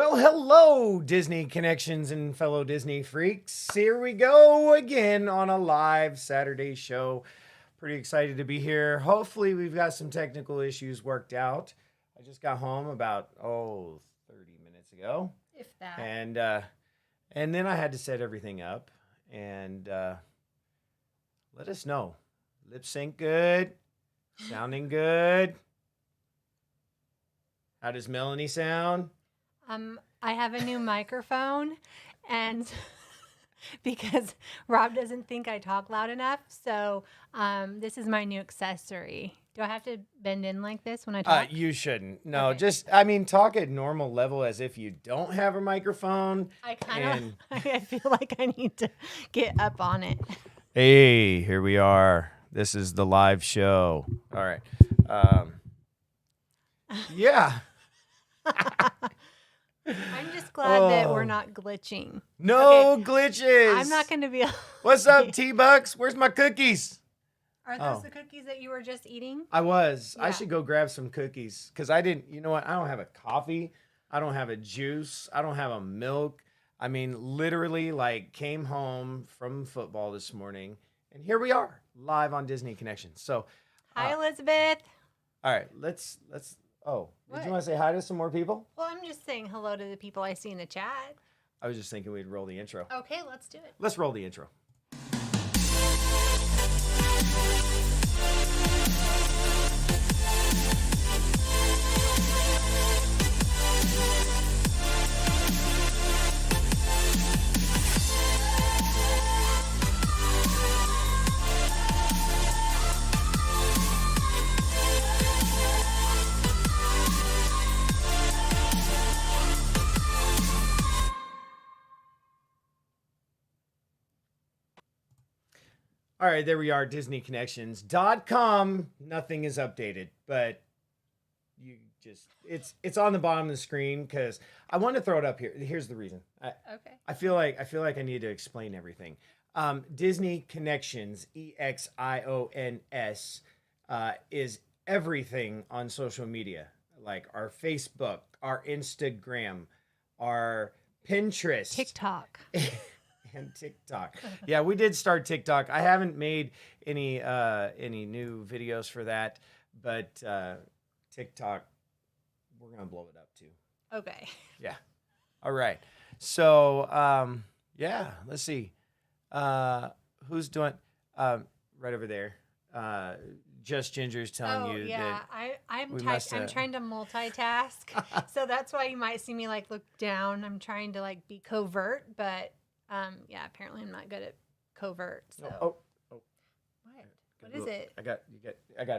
Well, hello, Disney Connections and fellow Disney freaks. Here we go again on a live Saturday show. Pretty excited to be here. Hopefully, we've got some technical issues worked out. I just got home about, 30 minutes ago. If that. And then I had to set everything up and let us know. Lip sync good, sounding good. How does Melanie sound? I have a new microphone, and because Rob doesn't think I talk loud enough, so this is my new accessory. Do I have to bend in like this when I talk? You shouldn't. No, Okay. talk at normal level as if you don't have a microphone. I feel like I need to get up on it. Hey, here we are. This is the live show. All right. Yeah. I'm just glad that we're not glitching. No Okay. glitches. I'm not going to be. What's up, T-Bucks? Where's my cookies? Are those the cookies that you were just eating? I was. Yeah. I should go grab some cookies because I didn't. You know what? I don't have a coffee. I don't have a juice. I don't have a milk. I mean, literally, came home from football this morning, and here we are, live on Disney Connections. So, Hi, Elizabeth. all right, let's. Oh, did What? you want to say hi to some more people? Well, I'm just saying hello to the people I see in the chat. I was just thinking we'd roll the intro. Okay, let's do it. Let's roll the intro. All right, there we are, DisneyConnections.com. Nothing is updated, but you just it's on the bottom of the screen because I want to throw it up here. Here's the reason. Okay. I feel like I need to explain everything. Disney Connections, EXIONS, is everything on social media, like our Facebook, our Instagram, our Pinterest, TikTok. and TikTok. Yeah, we did start TikTok. I haven't made any new videos for that, but TikTok, we're gonna blow it up too. Okay. Yeah. All right. So yeah, let's see. Who's doing right over there? Just Ginger's telling you yeah. that I'm we must, I'm trying to multitask. So that's why you might see me look down. I'm trying to be covert, but yeah, apparently I'm not good at covert. So Oh. what? What is it? I got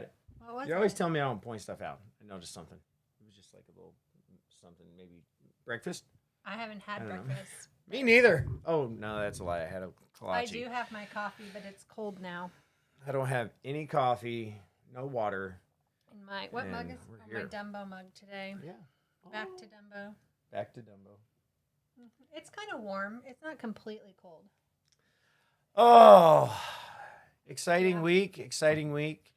it. What was You always it? tell me I don't point stuff out. I noticed something. It was just like a little something, maybe breakfast. I haven't had I don't know. breakfast. Me neither. Oh no, that's a lie. I had a kolache. I do have my coffee, but it's cold now. I don't have any coffee, no water. And what mug And is we're my here. Dumbo mug today? Yeah. Back to Dumbo. Back to Dumbo. It's kind of warm. It's not completely cold. Oh, exciting Yeah. week. Exciting week.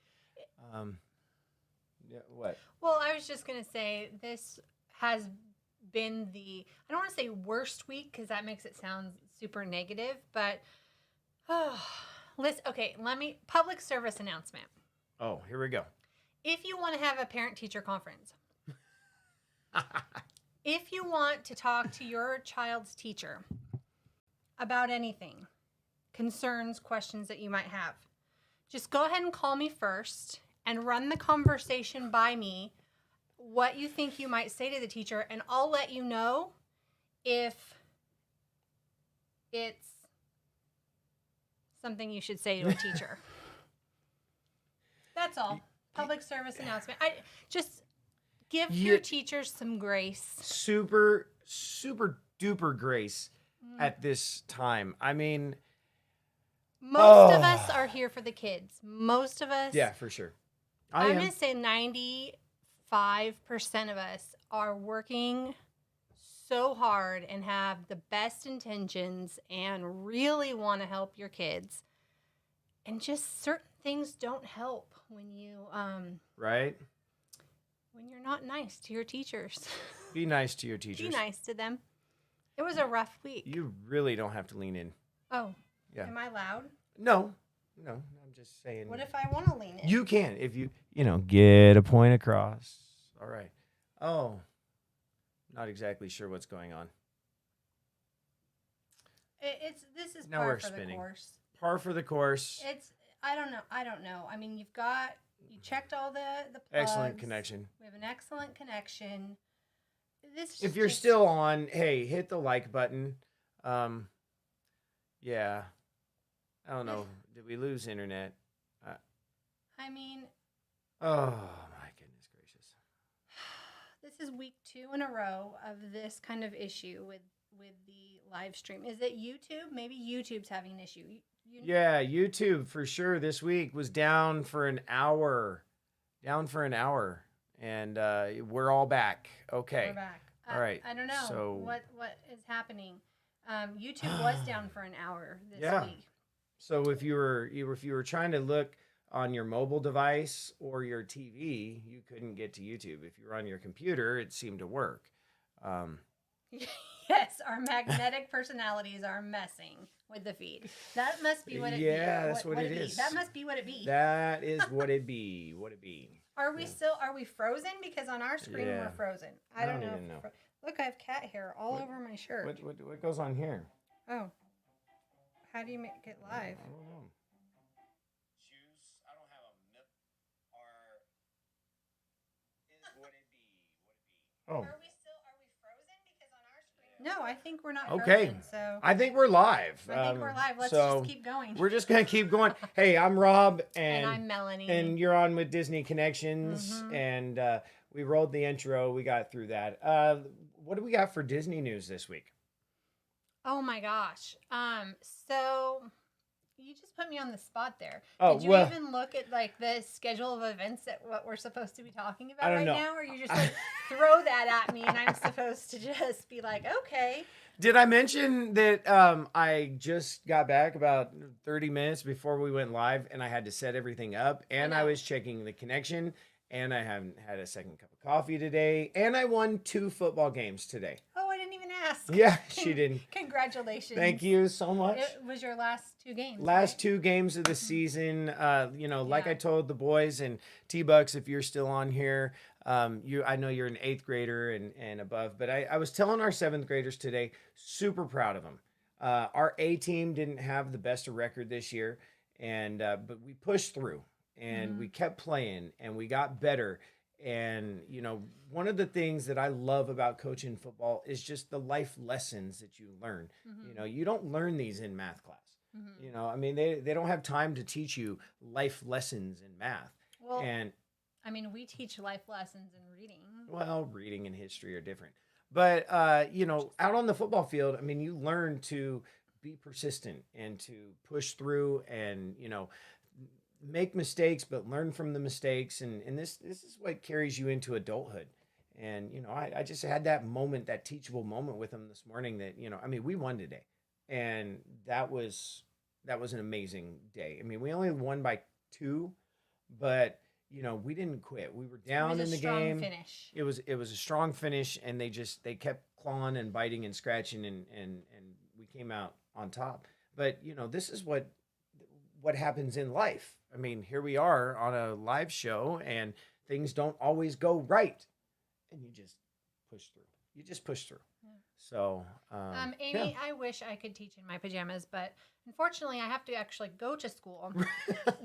Yeah, what? Well, I was just going to say this has been I don't want to say worst week because that makes it sound super negative, but public service announcement. Oh, here we go. If you want to have a parent-teacher conference, if you want to talk to your child's teacher about anything, concerns, questions that you might have, just go ahead and call me first and run the conversation by me, what you think you might say to the teacher, and I'll let you know if it's something you should say to a teacher. That's all. Public service announcement. I just give your teachers some grace. Super, super duper grace at this time. I mean, Most of us are here for the kids. Most of us. yeah, for sure. I'm going to say 95% of us are working so hard and have the best intentions and really want to help your kids. And just certain things don't help when you Right? when you're not nice to your teachers. Be nice to your teachers. Be nice to them. It was a rough week. You really don't have to lean in. Oh, yeah. Am I loud? No. I'm just saying. What if I want to lean in? You can if you get a point across. All right. Oh, not exactly sure what's going on. This is Now par we're for spinning. the course. Par for the course. I don't know. I mean, you checked all the plugs. Excellent connection. We have an excellent connection. If you're still on, hey, hit the like button. Yeah. I don't know. Did we lose internet? I mean. Oh my goodness gracious. This is week 2 in a row of this kind of issue with the live stream. Is it YouTube? Maybe YouTube's having an issue. Yeah, YouTube for sure this week was down for an hour. And we're all back. Okay. We're back. All right. I don't know so, what is happening. YouTube was down for an hour this week. So if you were trying to look on your mobile device or your TV, you couldn't get to YouTube. If you were on your computer, it seemed to work. Yes, our magnetic personalities are messing with the feed. That must be what it be. Yeah, that's what it is. That must be what it be. That is what it be. Are we frozen? Because on our screen we're frozen. I don't know. Look, I have cat hair all over my shirt. What goes on here? Oh. How do you make it live? I don't know. Choose. I don't have a mip or is what it be. Oh. Are we frozen? Because on our screen. No, I think we're not okay. frozen. So I think we're live. I think we're live. Let's just keep going. We're just going to keep going. Hey, I'm Rob. And I'm Melanie. And you're on with Disney Connections. Mm-hmm. And we rolled the intro. We got through that. What do we got for Disney news this week? Oh my gosh. So you just put me on the spot there. Oh, did you even look at like the schedule of events that what we're supposed to be talking about right now? Or you just like throw that at me and I'm supposed to just be like, okay. Did I mention that I just got back about 30 minutes before we went live and I had to set everything up and I was checking the connection and I haven't had a second cup of coffee today and I won 2 football games today. Oh, I didn't even ask. Yeah, she didn't. Congratulations. Thank you so much. It was your last 2 games. Last 2 games of the season. Like I told the boys and T-Bucks, if you're still on here, I know you're an 8th grader and above, but I was telling our 7th graders today, super proud of them. Our A team didn't have the best of record this year, but we pushed through and we kept playing and we got better. And, one of the things that I love about coaching football is just the life lessons that you learn. Mm-hmm. You don't learn these in math class. Mm-hmm. They don't have time to teach you life lessons in math. Well, we teach life lessons in reading. Well, reading and history are different. But, out on the football field, you learn to be persistent and to push through and, make mistakes, but learn from the mistakes. And this is what carries you into adulthood. And, I just had that moment, that teachable moment with them this morning that, we won today. And that was an amazing day. We only won by 2, but, we didn't quit. We were down in the game. Finish. It was a strong finish and they kept clawing and biting and scratching and we came out on top. But, this is what happens in life. Here we are on a live show and things don't always go right. And you just push through. Yeah. So, Amy, I wish I could teach in my pajamas, but unfortunately I have to actually go to school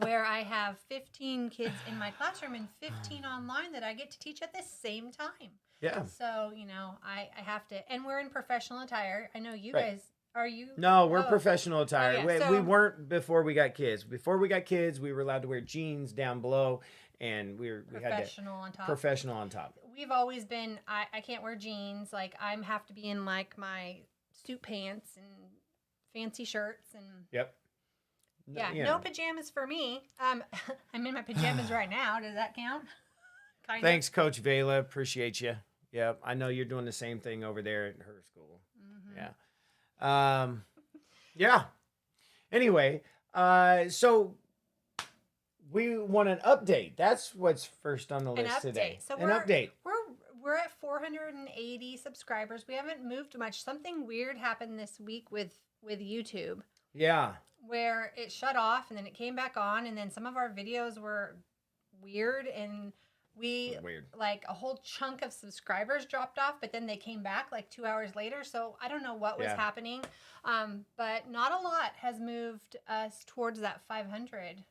where I have 15 kids in my classroom and 15 online that I get to teach at the same time. Yeah. So, I have to, and we're in professional attire. I know you guys. Are you? No, we're professional attire. Oh, yeah. We weren't before we got kids. Before we got kids, we were allowed to wear jeans down below, and we had professional on top. Professional on top. We've always been. I can't wear jeans. Like I have to be in like my suit pants and fancy shirts and. Yep. No pajamas for me. I'm in my pajamas right now. Does that count? Thanks, Coach Vela. Appreciate you. Yep, I know you're doing the same thing over there at her school. Mm-hmm. Yeah. Anyway, so we want an update. That's what's first on the list today. So an update. we're at 480 subscribers. We haven't moved much. Something weird happened this week with YouTube Yeah. where it shut off and then it came back on, and then some of our videos were weird, and Weird. like a whole chunk of subscribers dropped off, but then they came back like 2 hours later. So I don't know what was Yeah. happening, but not a lot has moved us towards that 500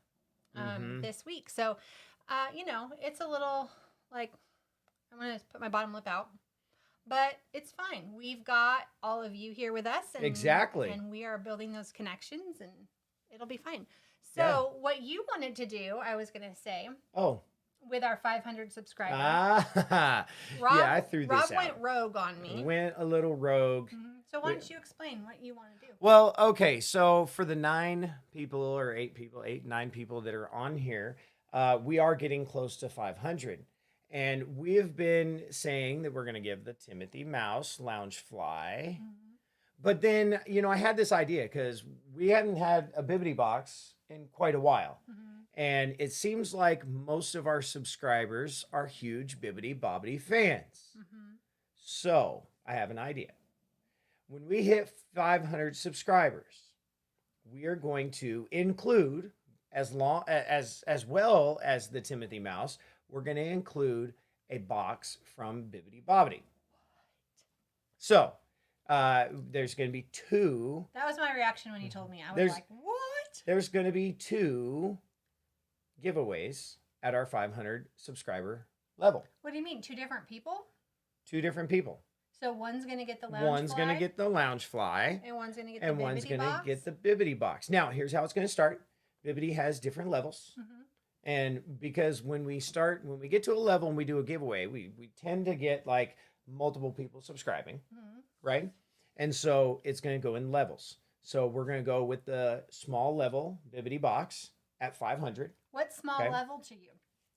this week. So, it's a little like I'm gonna put my bottom lip out, but it's fine. We've got all of you here with us, and, Exactly. and we are building those connections, and it'll be fine. So, what you wanted to do, I was gonna say, Oh. with our 500 subscribers. Rob, yeah, I threw this Rob out. went rogue on me. Went a little rogue. So why don't you explain what you want to do? Well, okay, so for the 9 people, 9 people that are on here, we are getting close to 500. And we have been saying that we're going to give the Timothy Mouse Loungefly. But then, I had this idea because we hadn't had a Bibbidi box in quite a while. And it seems like most of our subscribers are huge Bibbidi Bobbidi fans. So I have an idea. When we hit 500 subscribers, we are going to include, as well as the Timothy Mouse, we're going to include a box from Bibbidi Bobbidi. So there's going to be 2. That was my reaction when you told me. I was There's- like, what? There's going to be 2 giveaways at our 500 subscriber level. What do you mean? 2 different people? 2 different people. So one's going to get the lounge One's fly, going to get the Loungefly. and one's going to get And the one's Bibbidi going to box? get the Bibbidi box. Now, here's how it's going to start. Bibbidi has different levels. And because when we get to a level and we do a giveaway, we tend to get like multiple people subscribing, right? And so it's going to go in levels. So we're going to go with the small level Bibbidi box at 500. What small Okay. level to you?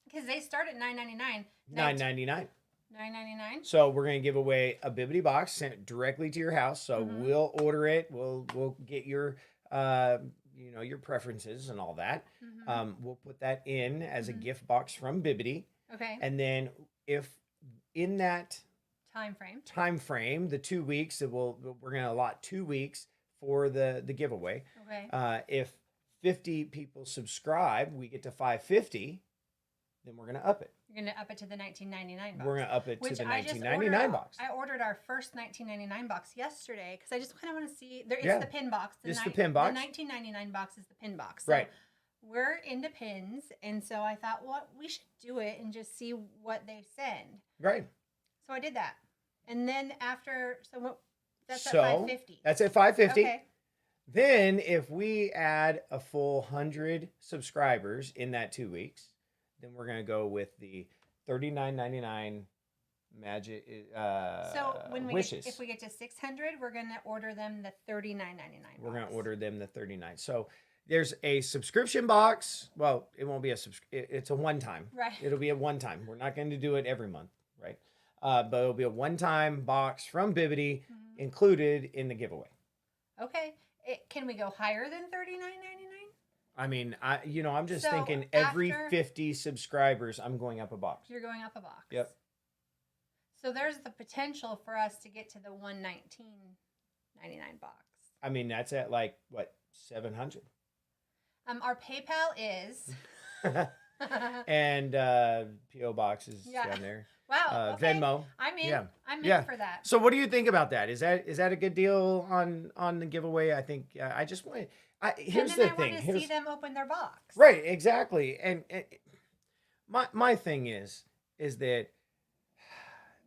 Because they start at $9.99. $9.99. $9.99. So we're going to give away a Bibbidi box sent directly to your house. So we'll order it. We'll get your your preferences and all that. We'll put that in as a gift box from Bibbidi. Okay. And then if in that Time frame. the 2 weeks that we're going to allot 2 weeks for the giveaway. Okay. If 50 people subscribe, we get to 550, then we're going to up it. You're going to up it to the $19.99 box. We're going to up it to Which the I just $19.99 box. I ordered our first $19.99 box yesterday because I just kind of want to see. It's Yeah. the pin box. It's the pin box. The $19.99 box is the pin box. So Right. we're into pins, and so I thought, well, we should do it and just see what they send. Right. So I did that, and then after, that's So, at 550. That's at 550. Okay. Then if we add a full 100 subscribers in that 2 weeks, then we're going to go with the $39.99 magic So when wishes. if we get to 600, we're gonna order them the $39.99. We're going to order them the 39. So there's a subscription box. Well, it won't be it's a one-time. Right. It'll be a one-time. We're not going to do it every month, right? But it'll be a one-time box from Bibbidi included in the giveaway. Okay. Can we go higher than $39.99? I mean, I'm just So thinking every after- 50 subscribers, I'm going up a box. You're going up a box. Yep. So there's the potential for us to get to the $119.99 box. I mean, that's at like what, 700. Our PayPal is. And PO box is Yeah. down there. Wow. Okay. Venmo. I'm in. Yeah. I'm in Yeah. for that. So what do you think about that? Is that a good deal on the giveaway? I think I just want. Here's and then the I thing. want to see them open their box. Right, exactly. And my thing is that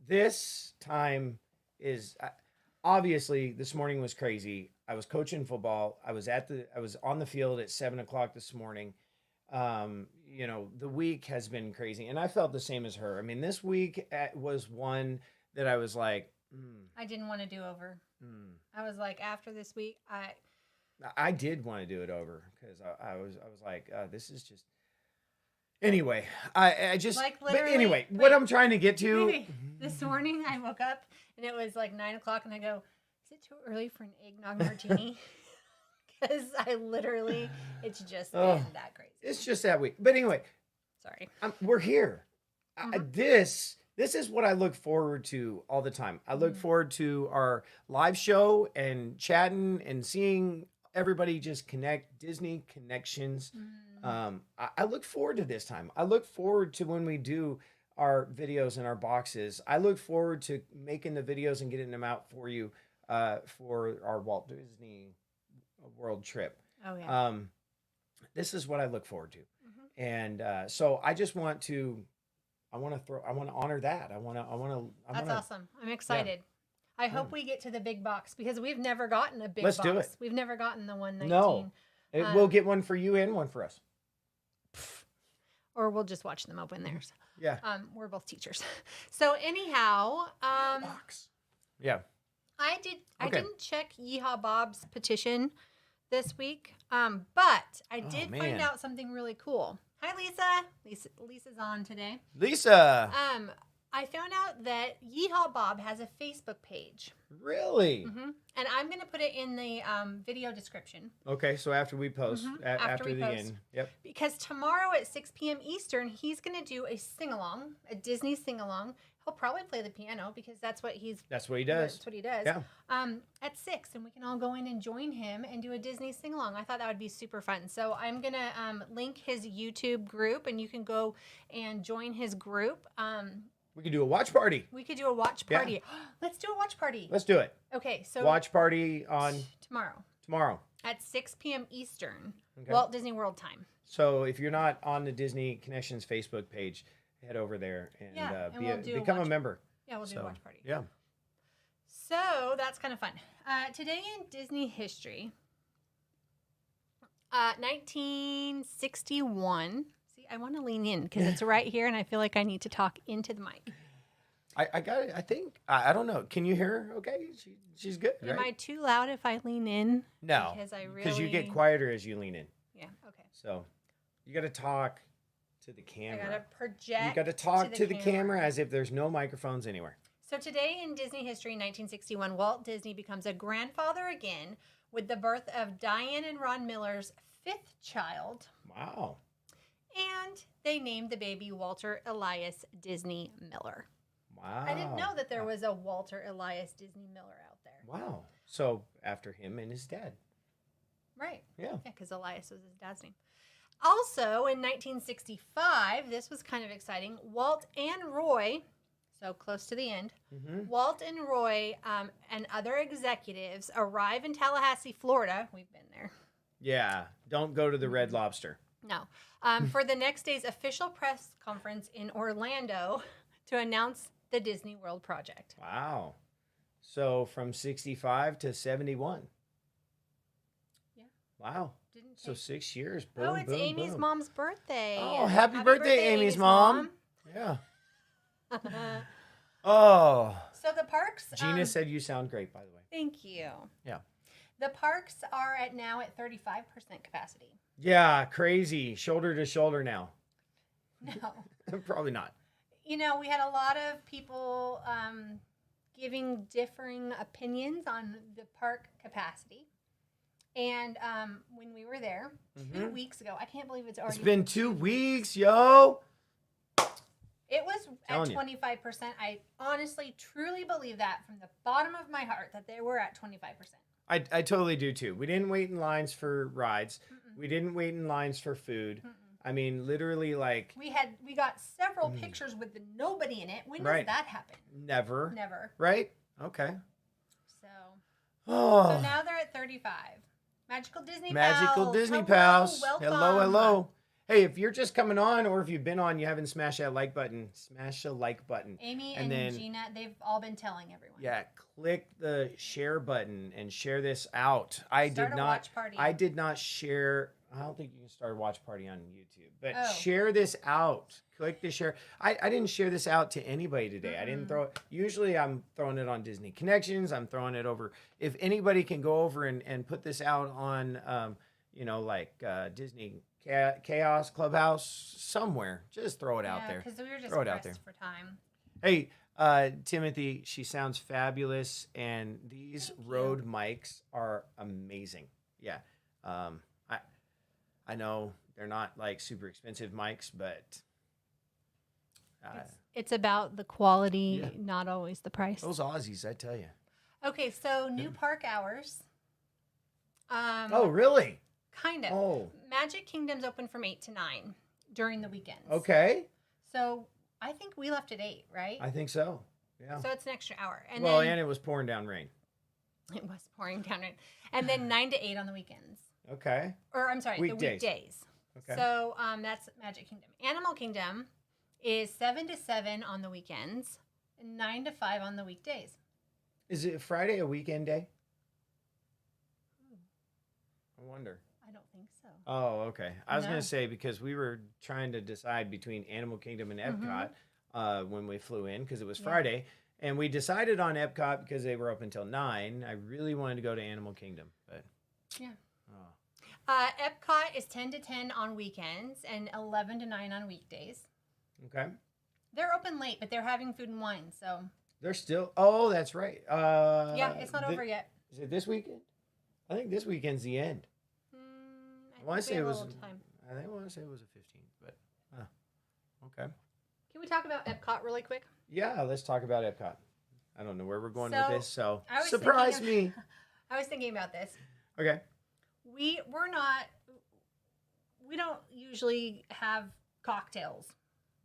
this time is obviously this morning was crazy. I was coaching football. I was on the field at 7:00 this morning. The week has been crazy, and I felt the same as her. I mean, this week was one that I was like, I didn't want to do over. I was like, after this week, I did want to do it over because I was like, this is just. Anyway, I just. Like, but literally- anyway, wait. what I'm trying to get to. Maybe. This morning I woke up and it was like 9 o'clock, and I go, "Is it too early for an eggnog martini?" Because it's just been that crazy. It's just that week. But anyway, Sorry. we're here. This This is what I look forward to all the time. I look forward to our live show and chatting and seeing everybody just connect. Disney Connections. I look forward to this time. I look forward to when we do our videos and our boxes. I look forward to making the videos and getting them out for you for our Walt Disney World trip. Oh yeah. This is what I look forward to. And so I just want to, I want to honor that. That's awesome. I'm excited. I hope we get to the big box because we've never gotten a big Let's box. do it. We've never gotten the 119. No, we'll get one for you and one for us. Or we'll just watch them open theirs. Yeah. We're both teachers. So anyhow, Box. Yeah. I Okay. didn't check Yeehaw Bob's petition this week. But I Oh, did man. find out something really cool. Hi Lisa. Lisa's on today. Lisa. I found out that Yeehaw Bob has a Facebook page. Really? And I'm going to put it in the video description. Okay, so after we post, after we the post. end. Yep. Because tomorrow at 6 p.m. Eastern, he's going to do a sing-along, a Disney sing-along. He'll probably play the piano because that's what he does. That's what he does. Yeah. At 6, and we can all go in and join him and do a Disney sing-along. I thought that would be super fun. So I'm going to link his YouTube group, and you can go and join his group. We could do a watch party. We could do a watch Yeah. party. Let's do a watch party. Let's do it. Okay, so Watch party on tomorrow at at 6 p.m. Eastern, Okay. Walt Disney World time. So if you're not on the Disney Connections Facebook page, head over there and, Yeah, and we'll do a become a watch- member. Yeah, we'll do So, a watch party. Yeah. So that's kind of fun. Today in Disney history, 1961. See, I want to lean in because it's right here, and I feel like I need to talk into the mic. I got it. I think I don't know. Can you hear her? Okay, she's good. Am I Right? too loud if I lean in? No, Because you get quieter as you lean in. Yeah. Okay. So you got to talk to the I camera. gotta project. You got to talk to the camera as if there's no microphones anywhere. So today in Disney history, 1961, Walt Disney becomes a grandfather again with the birth of Diane and Ron Miller's 5th child, Wow. and they named the baby Walter Elias Disney Miller. Wow. I didn't know that there was a Walter Elias Disney Miller out there. Wow. So after him and his dad. Right. Yeah. Yeah, because Elias was his dad's name. Also, in 1965, this was kind of exciting. Walt and Roy, so close to the end, Walt and Roy and other executives arrive in Tallahassee, Florida. We've been there. Yeah. Don't go to the Red Lobster. No. For the next day's official press conference in Orlando to announce the Disney World project. Wow. So from 65 to 71. Yeah. Wow. Didn't So take- 6 years. Boom, Oh, it's boom, Amy's boom. mom's birthday. Oh, happy birthday, Amy's mom. Yeah. Oh. So the parks. Gina said you sound great, by the way. Thank you. Yeah. The parks are now at 35% capacity. Yeah, crazy. Shoulder to shoulder now. No. Probably not. You know, we had a lot of people giving differing opinions on the park capacity. And when we were there 2 weeks ago, I can't believe it's already. It's been 2 weeks, yo. It was at Telling you. 25%. I honestly, truly believe that from the bottom of my heart that they were at 25%. I totally do too. We didn't wait in lines for rides. We didn't wait in lines for food. I mean, literally, like We got several pictures with nobody in it. When Right. does that happen? never. Never. Right? Okay. So Oh. now they're at 35. Magical Disney Magical Pals. Disney Hello, Pals. welcome. Hello, hello. Hey, if you're just coming on or if you've been on, you haven't smashed that like button. Smash the like button. Amy And and then- Gina, they've all been telling everyone. Yeah, click the share button and share this out. I Start did a not. watch party. I did not share. I don't think you can start a watch party on YouTube, but Oh. share this out. Click the share. I didn't share this out to anybody today. I didn't throw it. Usually I'm throwing it on Disney Connections. I'm throwing it over. If anybody can go over and put this out on, Disney Chaos Clubhouse somewhere, just throw it out there. Because we were just Throw it out pressed for time. Hey, Timothy, she sounds fabulous, and these Rode mics are amazing. Yeah, I know they're not like super expensive mics, but It's about the quality, Yeah. not always the price. Those Aussies, I tell you. Okay, so new park hours. Oh, really? Kind of. Oh, Magic Kingdom's open from 8 to 9 during the weekends. okay. So I think we left at 8, right? I think so. Yeah. So it's an extra hour. And Well, then and it was pouring down rain. it was pouring down rain. And then 9 to 8 on the weekends. Okay. Or I'm sorry, Weekdays. the weekdays. Okay. So that's Magic Kingdom. Animal Kingdom is 7 to 7 on the weekends and 9 to 5 on the weekdays. Is it Friday a weekend day? I wonder. I don't think so. Oh, okay. I was No. going to say because we were trying to decide between Animal Kingdom and Epcot when we flew in because it was Yeah. Friday. And we decided on Epcot because they were open till 9. I really wanted to go to Animal Kingdom, but Yeah. oh, Epcot is 10 to 10 on weekends and 11 to 9 on weekdays. okay. They're open late, but they're having food and wine. So, They're still. Oh, that's right. yeah, it's not over yet. Is it this weekend? I think this weekend's the end. I want to think we say it have a was. little time. I think I want to say it was a 15th, but okay. Can we talk about Epcot really quick? Yeah, let's talk about Epcot. I don't know where we're going So, with this, so I was surprise thinking me. I was thinking about this. Okay. We don't usually have cocktails.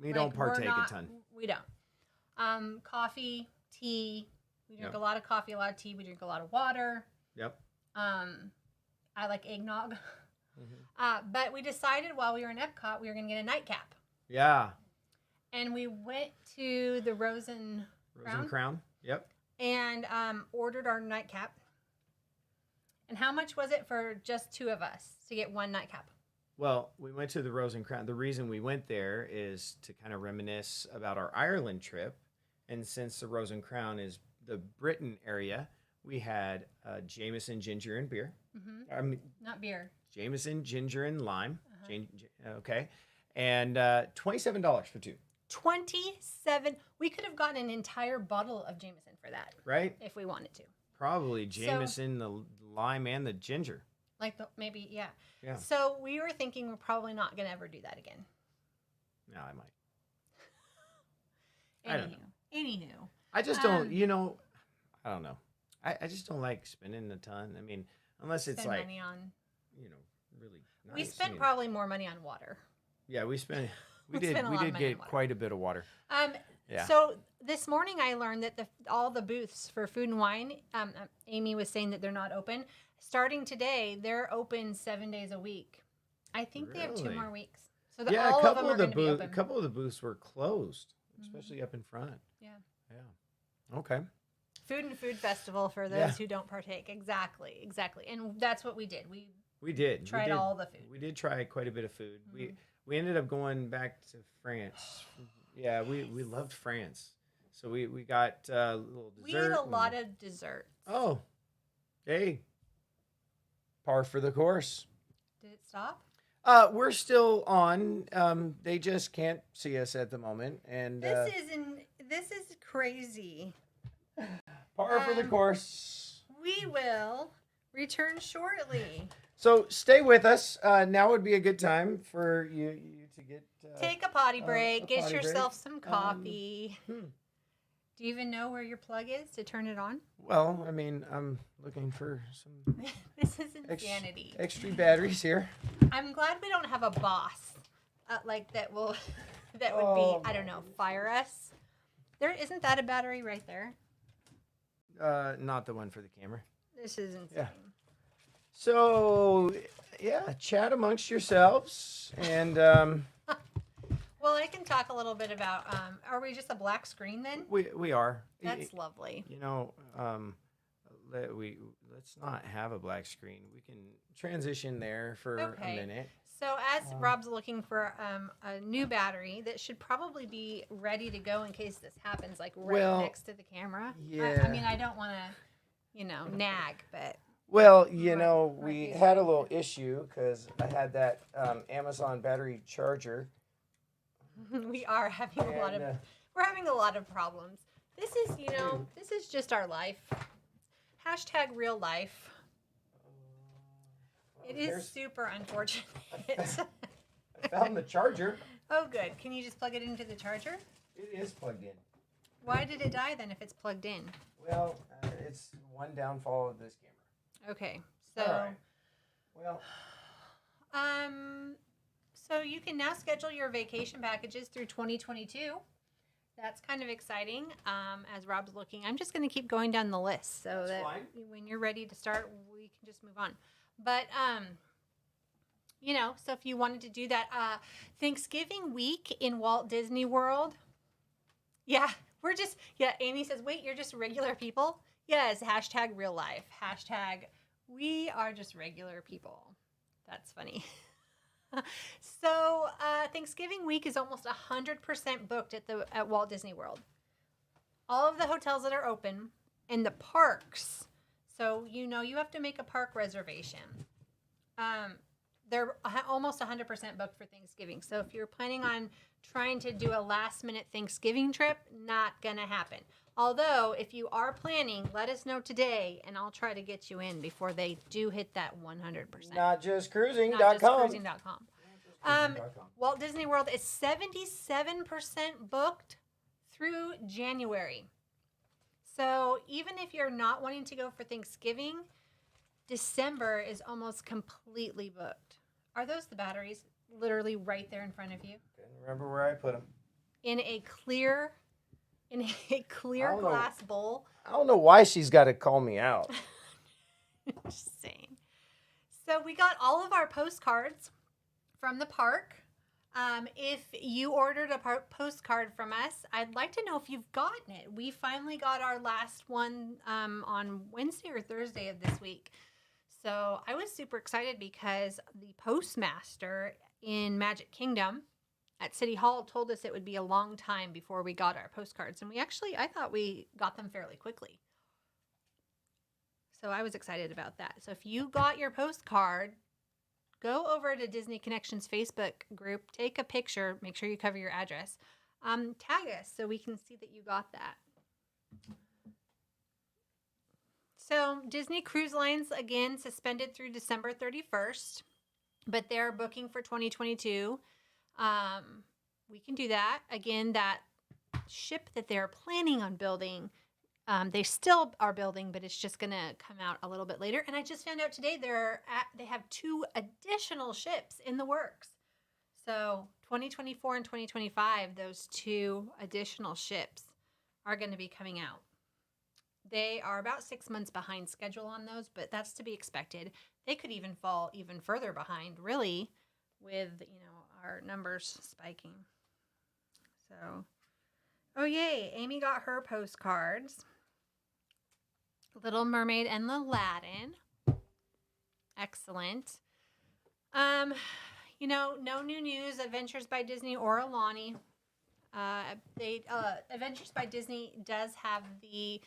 We don't we're partake not- a ton. We don't. Coffee, tea. We drink Yep. a lot of coffee, a lot of tea. We drink a lot of water. Yep. I like eggnog. Mhm. But we decided while we were in Epcot, we were going to get a nightcap. Yeah. And we went to the Rosen Rose and Crown. Yep. and ordered our nightcap. And how much was it for just two of us to get one nightcap? Well, we went to the Rose and Crown. The reason we went there is to kind of reminisce about our Ireland trip. And since the Rose and Crown is the Britain area, we had Jameson ginger and beer. Mm-hmm. I mean, Not beer. Jameson ginger and lime. Uh-huh. Okay. And $27 for two, 27. We could have gotten an entire bottle of Jameson for that right? if we wanted to. Probably Jameson, the lime, and the ginger. Like maybe, yeah. Yeah. So we were thinking we're probably not going to ever do that again. No, I might. I don't Anywho. I just don't, I don't know. I just don't like spending a ton. I mean, unless it's Spend like, money on. really nice. We spent probably more money on water. Yeah, we spent, we We did, spent a we lot of did money on get water. quite a bit of water. Yeah. So this morning I learned that all the booths for food and wine, Amy was saying that they're not open. Starting today, they're open 7 days a week. I think they have 2 Really? more weeks. So Yeah, all a of them couple are of the going to be booths, open. a couple of the booths were closed, Mhm. especially up in front. Yeah. Yeah. Okay. Food and food festival for those Yeah. who don't partake. Exactly. And that's what we did. We We did. tried we did, all the food. We did try quite a bit of food. Mhm. We ended up going back to France. Yeah, we loved France. So we got a little dessert. We ate a lot of dessert. Oh, hey, par for the course. Did it stop? We're still on. They just can't see us at the moment, and This is crazy. par for the course. We will return shortly. So stay with us. Now would be a good time for you to get Take a potty break. a Get potty yourself break. some coffee. hmm. Do you even know where your plug is to turn it on? Well, I mean, I'm looking for some This is insanity. extra batteries here. I'm glad we don't have a boss that would Oh. be, I don't know, fire us. There isn't that a battery right there. Not the one for the camera. This is insane. Yeah. So, yeah, chat amongst yourselves, and Well, I can talk a little bit about. Are we just a black screen then? we are. That's lovely. Let's not have a black screen. We can transition there for Okay. a minute. So as Rob's looking for a new battery that should probably be ready to go in case this happens, like right Well, next to the camera. yeah. I mean, I don't want to, nag, but Well, Right, we right. had a little issue because I had that Amazon battery charger. we are having a lot of and, we're having a lot of problems. This is, this is just our life. Hashtag real life. It is there's- super unfortunate. I found the charger. Oh, good. Can you just plug it into the charger? It is plugged in. Why did it die then if it's plugged in? Well, it's one downfall of this camera. Okay, so All right. Well, so you can now schedule your vacation packages through 2022. That's kind of exciting. As Rob's looking, I'm just going to keep going down the list so That's that fine. when you're ready to start, we can just move on. But so if you wanted to do that, Thanksgiving week in Walt Disney World. Yeah, Amy says, wait, you're just regular people? Yes, hashtag real life. Hashtag we are just regular people. That's funny. So Thanksgiving week is almost 100% booked at Walt Disney World. All of the hotels that are open and the parks. So you have to make a park reservation. They're almost 100% booked for Thanksgiving. So if you're planning on trying to do a last minute Thanksgiving trip, not gonna happen. Although if you are planning, let us know today and I'll try to get you in before they do hit that 100%. NotJustCruising.com. NotJustCruising.com. Walt Disney World is 77% booked through January. So even if you're not wanting to go for Thanksgiving, December is almost completely booked. Are those the batteries literally right there in front of you? Couldn't remember where I put them. In a clear glass bowl. I don't know why she's got to call me out. Just saying. So we got all of our postcards from the park. If you ordered a postcard from us, I'd like to know if you've gotten it. We finally got our last one on Wednesday or Thursday of this week. So I was super excited because the postmaster in Magic Kingdom at City Hall told us it would be a long time before we got our postcards. And I thought we got them fairly quickly. So I was excited about that. So if you got your postcard, go over to Disney Connexions Facebook group, take a picture, make sure you cover your address, tag us so we can see that you got that. So Disney Cruise Lines, again, suspended through December 31st, but they're booking for 2022. We can do that. Again, that ship that they're planning on building, they still are building, but it's just going to come out a little bit later. And I just found out today they have 2 additional ships in the works. So 2024 and 2025, those 2 additional ships are going to be coming out. They are about 6 months behind schedule on those, but that's to be expected. They could even fall even further behind, really, with our numbers spiking. So, oh yay! Amy got her postcards. Little Mermaid and Aladdin. Excellent. No new news. Adventures by Disney or Alani. Adventures by Disney does have the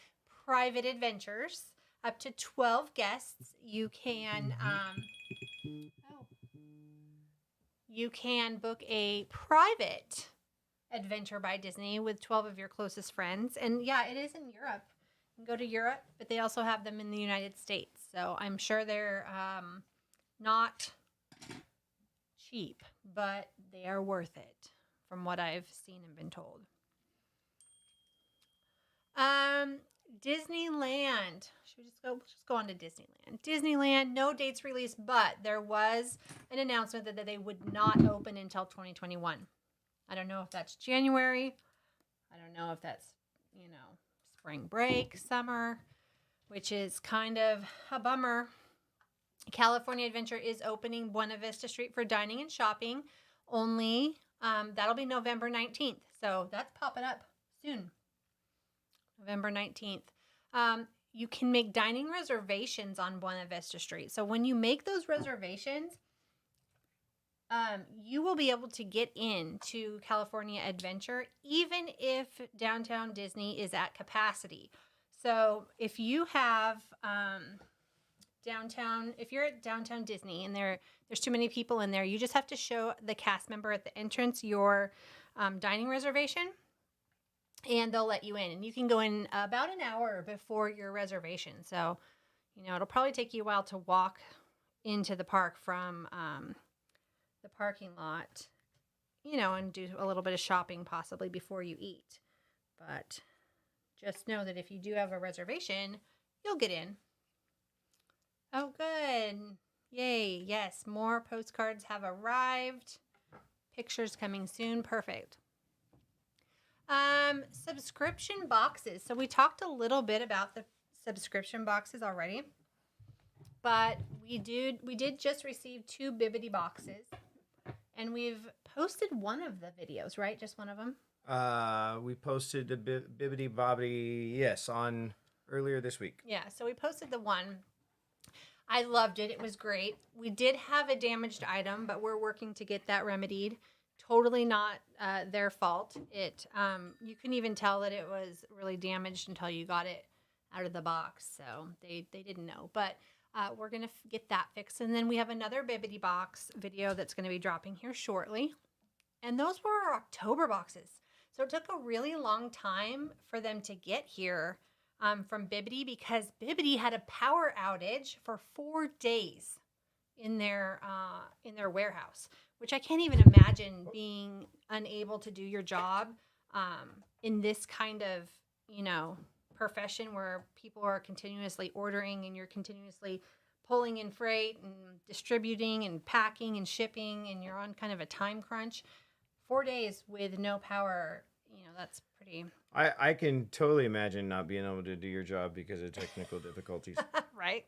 private adventures up to 12 guests. You can book a private adventure by Disney with 12 of your closest friends. And yeah, it is in Europe. You can go to Europe, but they also have them in the United States. So I'm sure they're not cheap, but they are worth it from what I've seen and been told. Disneyland. Should we just go on to Disneyland? Disneyland, no dates released, but there was an announcement that they would not open until 2021. I don't know if that's January. I don't know if that's, spring break, summer, which is kind of a bummer. California Adventure is opening Buena Vista Street for dining and shopping only. That'll be November 19th. So that's popping up soon. November 19th. You can make dining reservations on Buena Vista Street. So when you make those reservations, you will be able to get into California Adventure even if Downtown Disney is at capacity. So if you have if you're at Downtown Disney and there's too many people in there, you just have to show the cast member at the entrance your dining reservation, and they'll let you in. And you can go in about an hour before your reservation. So, it'll probably take you a while to walk into the park from the parking lot and do a little bit of shopping possibly before you eat. But just know that if you do have a reservation, you'll get in. Oh, good. Yay. Yes, more postcards have arrived. Pictures coming soon. Perfect. Subscription boxes. So we talked a little bit about the subscription boxes already, but we did just receive 2 Bibbidi boxes, and we've posted one of the videos, right? Just one of them. We posted the Bibbidi Bobbidi, yes, on earlier this week. Yeah, so we posted the one. I loved it. It was great. We did have a damaged item, but we're working to get that remedied. Totally not their fault. You couldn't even tell that it was really damaged until you got it out of the box. So they didn't know. But we're going to get that fixed. And then we have another Bibbidi box video that's going to be dropping here shortly. And those were our October boxes. So it took a really long time for them to get here from Bibbidi, because Bibbidi had a power outage for 4 days in their warehouse, which I can't even imagine being unable to do your job in this kind of, profession where people are continuously ordering and you're continuously pulling in freight and distributing and packing and shipping, and you're on kind of a time crunch. 4 days with no power, that's pretty. I can totally imagine not being able to do your job because of technical difficulties. Right.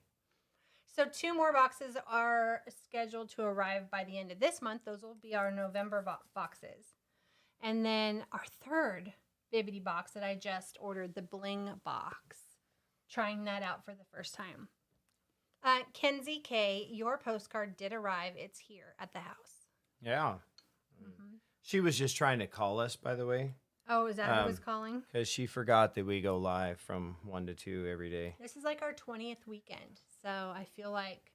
So 2 more boxes are scheduled to arrive by the end of this month. Those will be our November boxes. And then our 3rd Bibbidi box that I just ordered, the Bling box. Trying that out for the first time. Kenzie K, your postcard did arrive. It's here at the house. Yeah. Mm-hmm. She was just trying to call us, by the way. Oh, is that who was calling? Because she forgot that we go live from 1 to 2 every day. This is like our 20th weekend. So I feel like,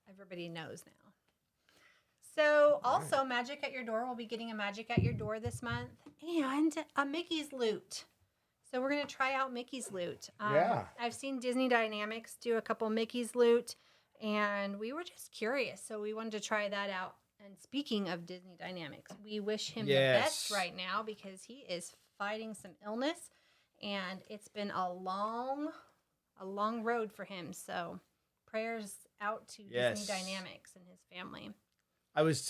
everybody knows now. So also right. Magic at Your Door. We'll be getting a Magic at Your Door this month. And a Mickey's Loot. So we're going to try out Mickey's Loot. Yeah. I've seen Disney Dynamics do a couple Mickey's Loot, and we were just curious. So we wanted to try that out. And speaking of Disney Dynamics, we wish him the best right now, because he is fighting some illness, and it's been a long road for him. So prayers out to Disney Dynamics and his family. I was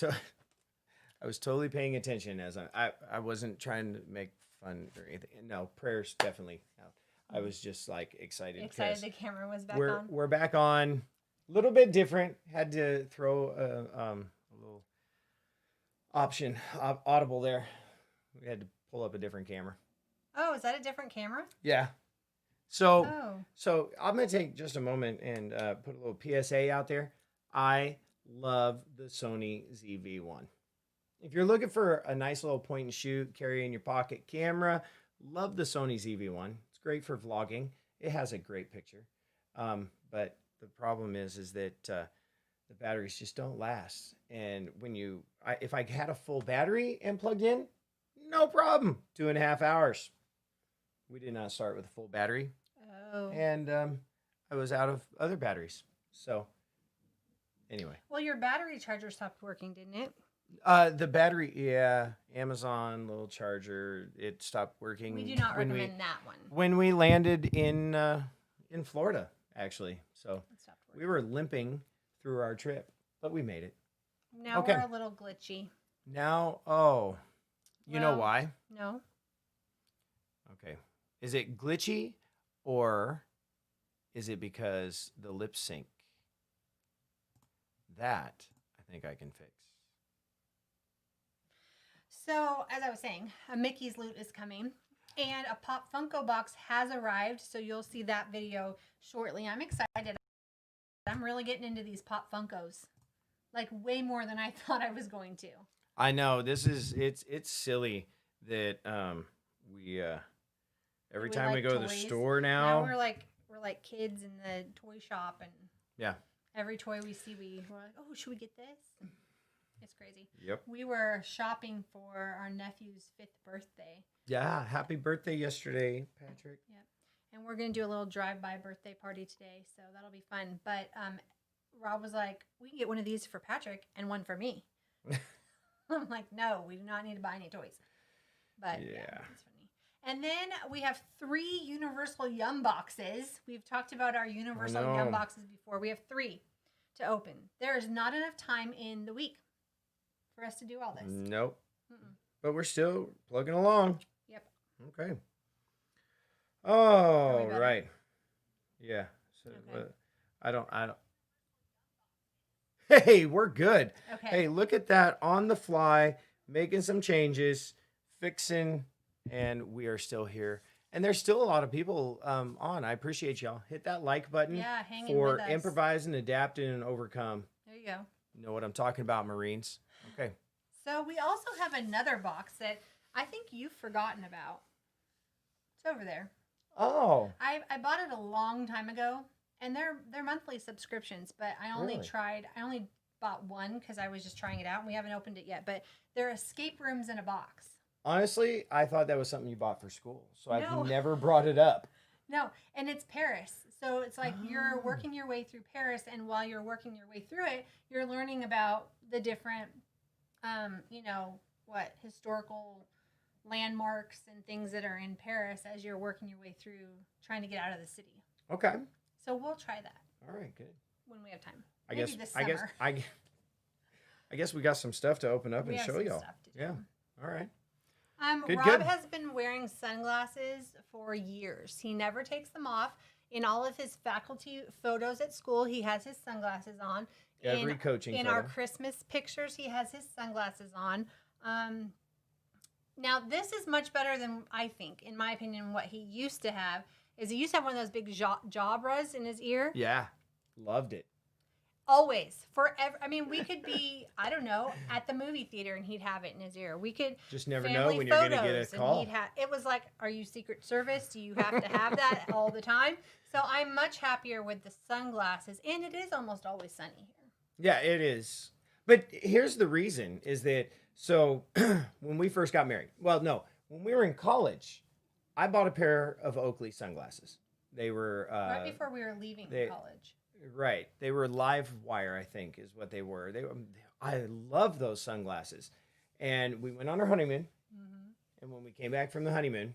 totally paying attention as I wasn't trying to make fun or anything. No, prayers definitely out. I was just like excited. Excited the camera was back on. We're back on. A little bit different. Had to throw a little option audible there. We had to pull up a different camera. Oh, is that a different camera? Yeah. So I'm gonna take just a moment and put a little PSA out there. I love the Sony ZV-1. If you're looking for a nice little point and shoot, carry in your pocket camera, love the Sony ZV-1. It's great for vlogging. It has a great picture. But the problem is that the batteries just don't last. And when if I had a full battery and plugged in, no problem. 2.5 hours. We did not start with a full battery. Oh. And I was out of other batteries. So anyway. Well, your battery charger stopped working, didn't it? The battery, yeah. Amazon little charger, it stopped working. We do not recommend that one. When we landed in Florida, actually. So we were limping through our trip, but we made it. Now we're a little glitchy. Now, you know why? No. Okay. Is it glitchy, or is it because the lip sync? That I think I can fix. So, as I was saying, a Mickey's Loot is coming, and a Pop Funko box has arrived, so you'll see that video shortly. I'm excited. I'm really getting into these Pop Funkos, like way more than I thought I was going to. I know, it's silly that we every time we go to the store now we're like kids in the toy shop, and yeah, every toy we see we're like, oh, should we get this? It's crazy. Yep. We were shopping for our nephew's 5th birthday. Yeah, happy birthday yesterday, Patrick. Yep. And we're going to do a little drive-by birthday party today, so that'll be fun. But Rob was like, we can get one of these for Patrick and one for me. I'm like, no, we do not need to buy any toys. But yeah, it's funny. And then we have 3 Universal Yum boxes. We've talked about our Universal Yum boxes before. We have 3 to open. There is not enough time in the week for us to do all this. Nope. But we're still plugging along. Yep. Okay. Oh, right. Yeah. So Okay. I don't. Hey, we're good. Okay. Hey, look at that on the fly, making some changes, fixing, and we are still here. And there's still a lot of people on. I appreciate y'all. Hit that like button hang for with us. improvising, adapting, and overcome. There you go. You know what I'm talking about, Marines. Okay. So we also have another box that I think you've forgotten about. It's over there. Oh. I bought it a long time ago, and they're monthly subscriptions, but I only bought one because I was just trying it out, and we haven't opened it yet. But they're escape rooms in a box. Honestly, I thought that was something you bought for school, so No. I've never brought it up. No, and it's Paris. So it's like you're working your way through Paris, and while you're working your way through it, you're learning about the different, historical landmarks and things that are in Paris as you're working your way through trying to get out of the city. Okay. So we'll try that. All right, good. When we have time. I Maybe guess this summer. I guess we got some stuff to open up We and have show some y'all. stuff to do. Yeah. All right. Rob good. has been wearing sunglasses for years. He never takes them off. In all of his faculty photos at school, he has his sunglasses on. Every coaching in photo. our Christmas pictures, he has his sunglasses on. Now, this is much better than, I think, in my opinion, what he used to have. Is he used to have one of those big jabras in his ear. Yeah. Loved it. Always. Forever. I mean, we could be, I don't know, at the movie theater and he'd have it in his ear. We could Just never know family when you're going to get photos a and call. it was like, are you Secret Service? Do you have to have that all the time? So I'm much happier with the sunglasses. And it is almost always sunny here. Yeah, it is. But here's the reason is that, so when we first got married, when we were in college, I bought a pair of Oakley sunglasses. They were... right before we were leaving college. Right. They were live wire, I think, is what they were. I love those sunglasses. And we went on our honeymoon. Mm-hmm. And when we came back from the honeymoon,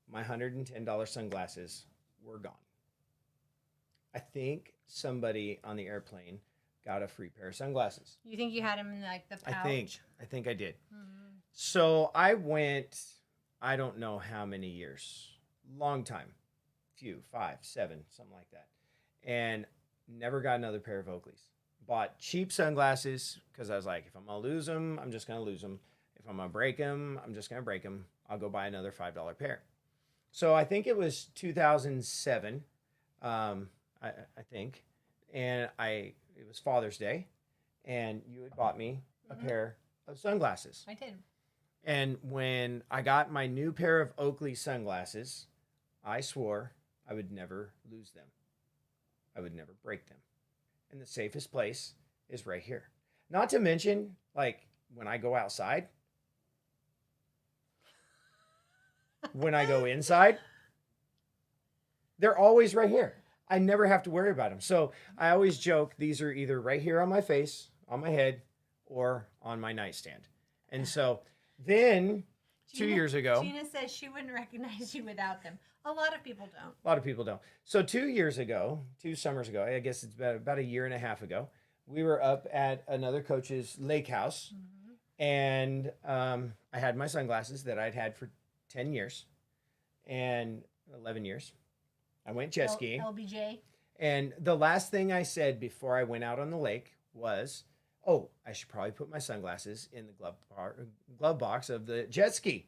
my $110 sunglasses were gone. I think somebody on the airplane got a free pair of sunglasses. You think you had them in like the pouch? I think I did. Mm-hmm. So I went, I don't know how many years, long time, 5, 7, something like that. And never got another pair of Oakleys. Bought cheap sunglasses because I was like, if I'm going to lose them, I'm just going to lose them. If I'm going to break them, I'm just going to break them. I'll go buy another $5 pair. So I think it was 2007, I think. And it was Father's Day. And you had bought me a pair of sunglasses. I did. And when I got my new pair of Oakley sunglasses, I swore I would never lose them. I would never break them. And the safest place is right here. Not to mention, like, when I go outside, when I go inside, they're always right here. I never have to worry about them. So I always joke, these are either right here on my face, on my head, or on my nightstand. And so then 2 years ago... Gina says she wouldn't recognize you without them. A lot of people don't. A lot of people don't. So 2 summers ago, I guess it's about a year and a half ago, we were up at another coach's lake house. Mm-hmm. And I had my sunglasses that I'd had for 10 years and 11 years. I went jet skiing. LBJ. And the last thing I said before I went out on the lake was, oh, I should probably put my sunglasses in the glove box of the jet ski.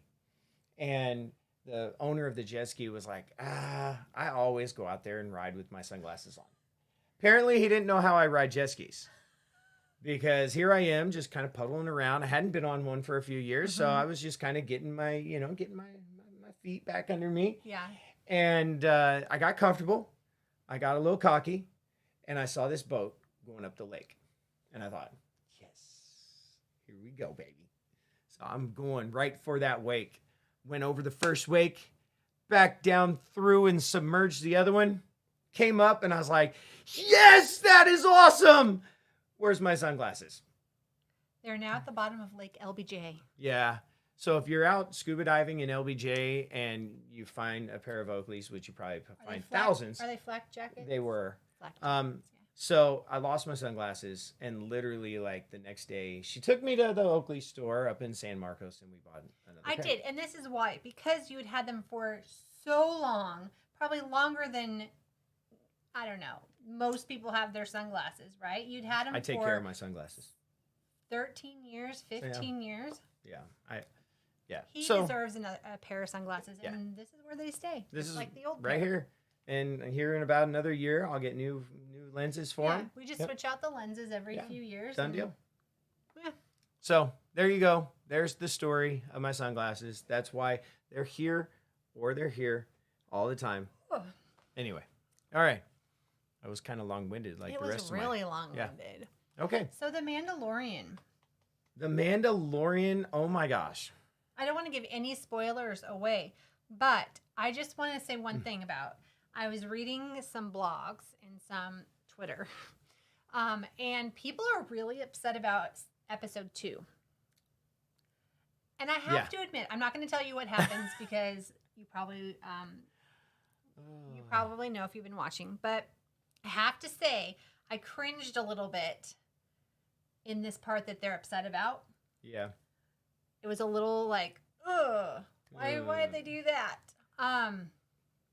And the owner of the jet ski was like, I always go out there and ride with my sunglasses on. Apparently, he didn't know how I ride jet skis. Because here I am just kind of puddling around. I hadn't been on one for a few years, so I was just kind of getting my feet back under me. Yeah. And I got comfortable. I got a little cocky, and I saw this boat going up the lake. And I thought, yes, here we go, baby. So I'm going right for that wake. Went over the first wake, back down through and submerged the other one. Came up, and I was like, yes, that is awesome. Where's my sunglasses? They're now at the bottom of Lake LBJ. Yeah. So if you're out scuba diving in LBJ and you find a pair of Oakleys, which you probably find thousands, Are they flak jackets? they were. Flak jackets, yeah. So I lost my sunglasses, and literally like the next day, she took me to the Oakley store up in San Marcos, and we bought another I pair. did, and this is why. Because you had them for so long, probably longer than, I don't know, most people have their sunglasses, right? You'd had them I take for care of my sunglasses. 13 years, 15 years. Yeah. He so deserves a pair of sunglasses, Yeah. and this is where they stay. this Just is like the old right pair. here, and here in about another year, I'll get new lenses for Yeah, them. we just Yep. switch out the lenses every Yeah. few years. Done and- deal. Yeah. So there you go. There's the story of my sunglasses. That's why they're here all the time. Oh, Anyway, all right. I was kind of long-winded, like it the was rest really of long-winded. my. Okay, So the Mandalorian. The Mandalorian. Oh my gosh. I don't want to give any spoilers away, but I just want to say one thing about. I was reading some blogs and some Twitter, and people are really upset about episode 2. And I have to admit, I'm not going to tell you what happens because you probably know if you've been watching. But I have to say, I cringed a little bit in this part that they're upset about. Yeah. It was a little like, ugh, why did they do that?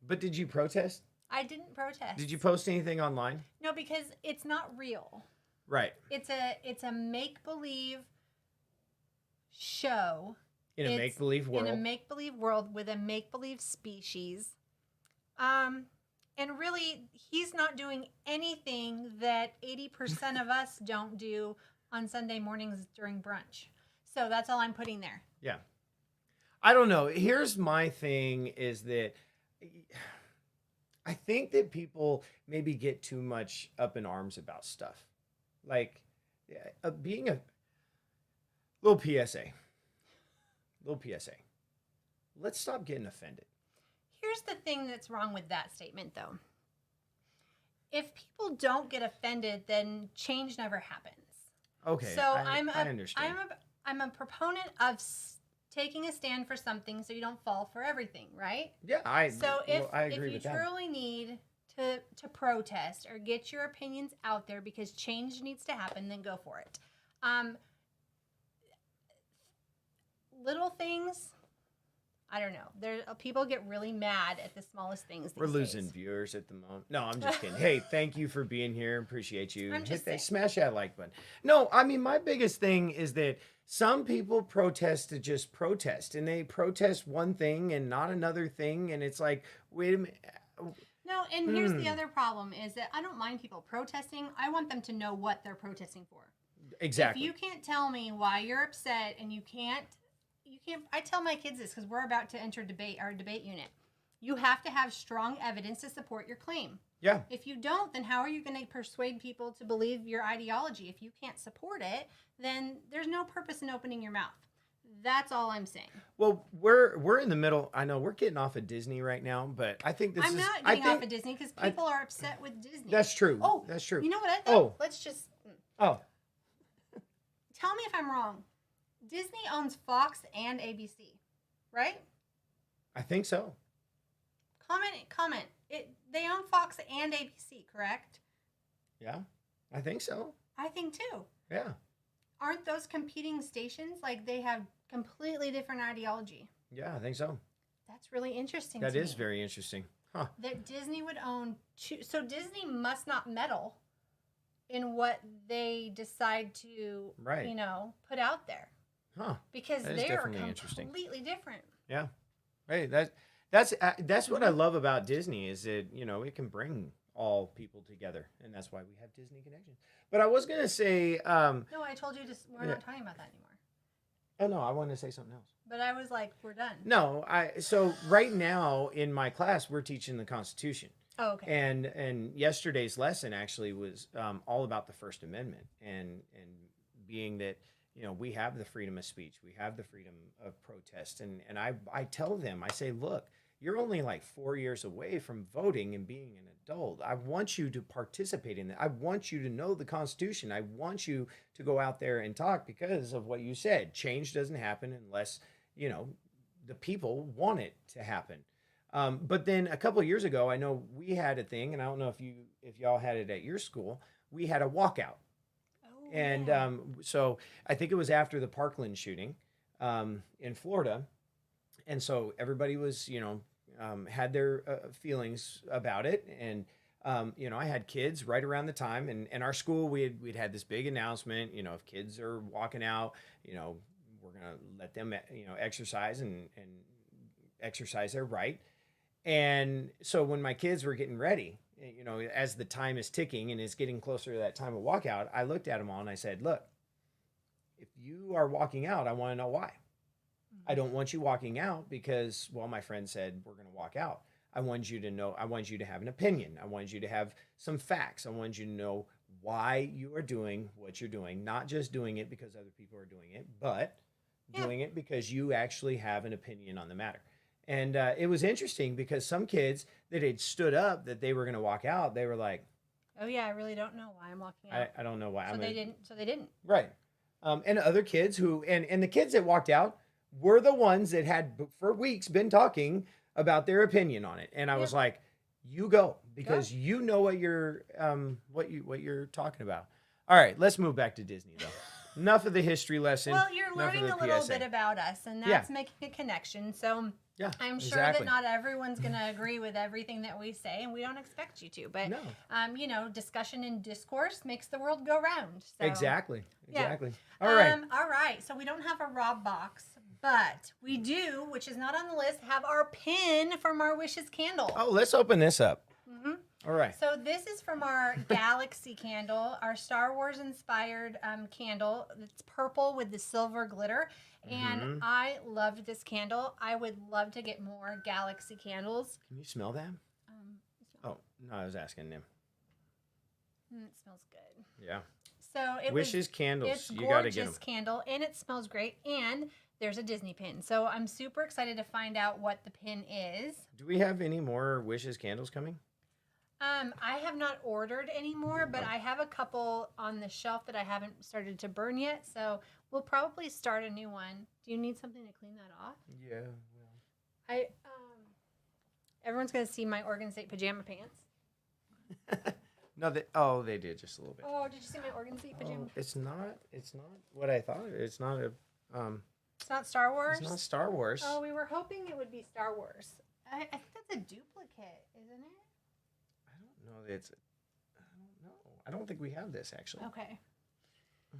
But did you protest? I didn't protest. Did you post anything online? No, because it's not real. Right. It's a make-believe show. In a It's make-believe world. In a make-believe world with a make-believe species. And really, he's not doing anything that 80% of us don't do on Sunday mornings during brunch. So that's all I'm putting there. Yeah. I don't know. Here's my thing is that I think that people maybe get too much up in arms about stuff. Like being a little PSA. Let's stop getting offended. Here's the thing that's wrong with that statement, though. If people don't get offended, then change never happens. Okay. So I understand. I'm a proponent of taking a stand for something so you don't fall for everything, right? Yeah, I agree if you with that. truly need to protest or get your opinions out there because change needs to happen, then go for it. Little things, I don't know. People get really mad at the smallest things. We're these losing days. viewers at the moment. No, I'm just kidding. Hey, thank you for being here. Appreciate you. I'm just saying. Smash that like button. No, I mean, my biggest thing is that some people protest to just protest, and they protest one thing and not another thing, and it's like, wait a minute. No, and here's the other problem is that I don't mind people protesting. I want them to know what they're protesting for. Exactly. If you can't tell me why you're upset and you can't, I tell my kids this because we're about to enter our debate unit. You have to have strong evidence to support your claim. Yeah. If you don't, then how are you going to persuade people to believe your ideology? If you can't support it, then there's no purpose in opening your mouth. That's all I'm saying. Well, we're in the middle. I know we're getting off of Disney right now, but I think I'm not getting off of Disney because people are upset with Disney. That's true. Oh, that's true. You know what I thought? Oh. Let's just Oh, tell me if I'm wrong. Disney owns Fox and ABC, right? I think so. Comment. They own Fox and ABC, correct? Yeah, I think so. I think too. Yeah. Aren't those competing stations? Like they have completely different ideology. Yeah, I think so. That's really interesting. That to is me. very interesting. Huh. That Disney would own two. So Disney must not meddle in what they decide to, Right. put out there. Huh. Because That is they are definitely interesting. completely different. Yeah. Hey, that's what I love about Disney is that, it can bring all people together, and that's why we have Disney Connections. But I was gonna say, No, I told you we're not talking about that anymore. oh no, I wanted to say something else. But I was like, we're done. No, so right now in my class we're teaching the Constitution. Oh, okay. And yesterday's lesson actually was all about the First Amendment and being that we have the freedom of speech, we have the freedom of protest, and I tell them, I say, look, you're only like 4 years away from voting and being an adult. I want you to participate in that. I want you to know the Constitution. I want you to go out there and talk because of what you said. Change doesn't happen unless, you know, the people want it to happen. But then a couple of years ago, I know we had a thing, and I don't know if y'all had it at your school. We had a walkout, Oh, and yeah. so I think it was after the Parkland shooting in Florida, and so everybody was, you know, had their feelings about it, and you know, I had kids right around the time, and in our school we'd had this big announcement, you know, if kids are walking out, you know, we're gonna let them, you know, exercise and exercise their right. And so when my kids were getting ready, you know, as the time is ticking and it's getting closer to that time of walkout, I looked at them all and I said, look, if you are walking out, I want to know why. I don't want you walking out because, well, my friend said we're going to walk out. I want you to know, I want you to have an opinion. I want you to have some facts. I want you to know why you are doing what you're doing, not just doing it because other people are doing it, but doing it because you actually have an opinion on the matter. And it was interesting because some kids that had stood up that they were going to walk out, they were like, Oh yeah, I really don't know why I'm walking out. I don't know why. So they didn't. Right. And other kids who, and the kids that walked out were the ones that had for weeks been talking about their opinion on it. And I was like, you go because you know what you're talking about. All right, let's move back to Disney though. Enough of the history lesson. Well, you're enough of learning the a little PSA. bit about us, and that's making a connection. So Yeah, I'm sure exactly. that not everyone's going to agree with everything that we say, and we don't expect you to. But No. you know, discussion and discourse makes the world go round. So. Exactly. Yeah. All right. All right. So we don't have a Rob box, but we do, which is not on the list, have our pin from our Wishes candle. Oh, let's open this up. Mm-hmm. All right. So this is from our Galaxy candle, our Star Wars inspired candle. It's purple with the silver glitter. And I loved this candle. I would love to get more Galaxy candles. Can you smell that? Oh, no, I was asking them. It smells good. Yeah. So it Wishes candles. It's You got to get them. gorgeous candle, and it smells great. And there's a Disney pin. So I'm super excited to find out what the pin is. Do we have any more Wishes candles coming? I have not ordered any more, but I have a couple on the shelf that I haven't started to burn yet. So we'll probably start a new one. Do you need something to clean that off? Yeah. Everyone's gonna see my Oregon State pajama pants. No, they did just a little bit. Oh, did you see my Oregon State pajama? Oh, it's not what I thought. It's not a It's not Star Wars. it's not Star Wars. Oh, we were hoping it would be Star Wars. I think that's a duplicate, isn't it? I don't know. I don't know. I don't think we have this actually. Okay. Oh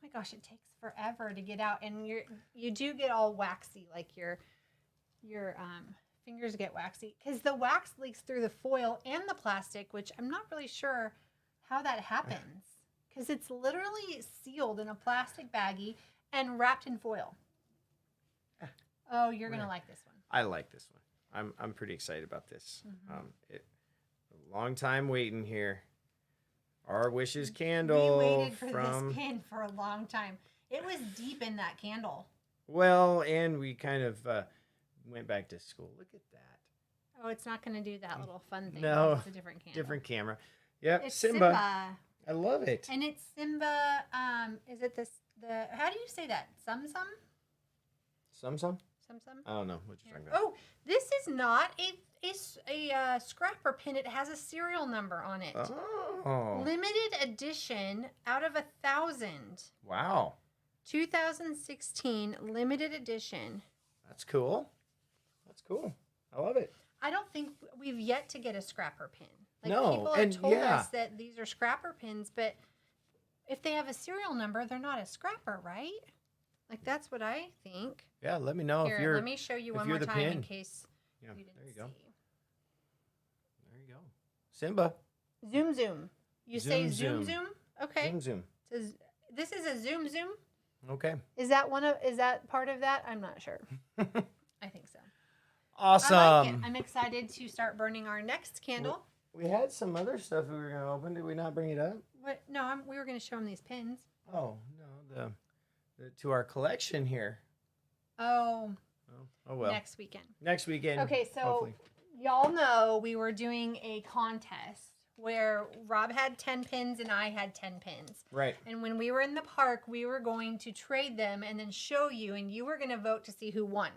my gosh, it takes forever to get out, and you do get all waxy, like your fingers get waxy because the wax leaks through the foil and the plastic, which I'm not really sure how that happens because it's literally sealed in a plastic baggie and wrapped in foil. Oh, you're gonna like this one. I like this one. I'm pretty excited about this. A long time waiting here. Our Wishes candle. We waited for this pin for a long time. It was deep in that candle. Well, and we kind of went back to school. Look at that. Oh, it's not going to do that little fun thing. No, It's a different candle. different camera. Yep, It's Simba. I love it. And it's Simba. Is it how do you say that? Some? Some? Some? I don't know what you're talking about. Oh, this is not a scrapper pin. It has a serial number on it. Oh. Limited edition out of 1,000. Wow. 2016 limited edition. That's cool. That's cool. I love it. I don't think we've yet to get a scrapper pin. No, people have and told yeah. us that these are scrapper pins, but if they have a serial number, they're not a scrapper, right? Like that's what I think. Yeah, let me know Here, if you're. let me show you if one you're more the time in pin. case Yeah, you didn't there you go. see. There you go. Simba. Zoom. You say Zoom. zoom? Okay. Zoom. This is a zoom. Okay. Is that part of that? I'm not sure. I think so. Awesome. I like it. I'm excited to start burning our next candle. We had some other stuff we were going to open. Did we not bring it up? What? No, we were going to show them these pins. Oh, no. The to our collection here. Oh, Oh well. next weekend. Next weekend. Okay, so hopefully. y'all know we were doing a contest where Rob had 10 pins and I had 10 pins. Right. And when we were in the park, we were going to trade them and then show you, and you were going to vote to see who won.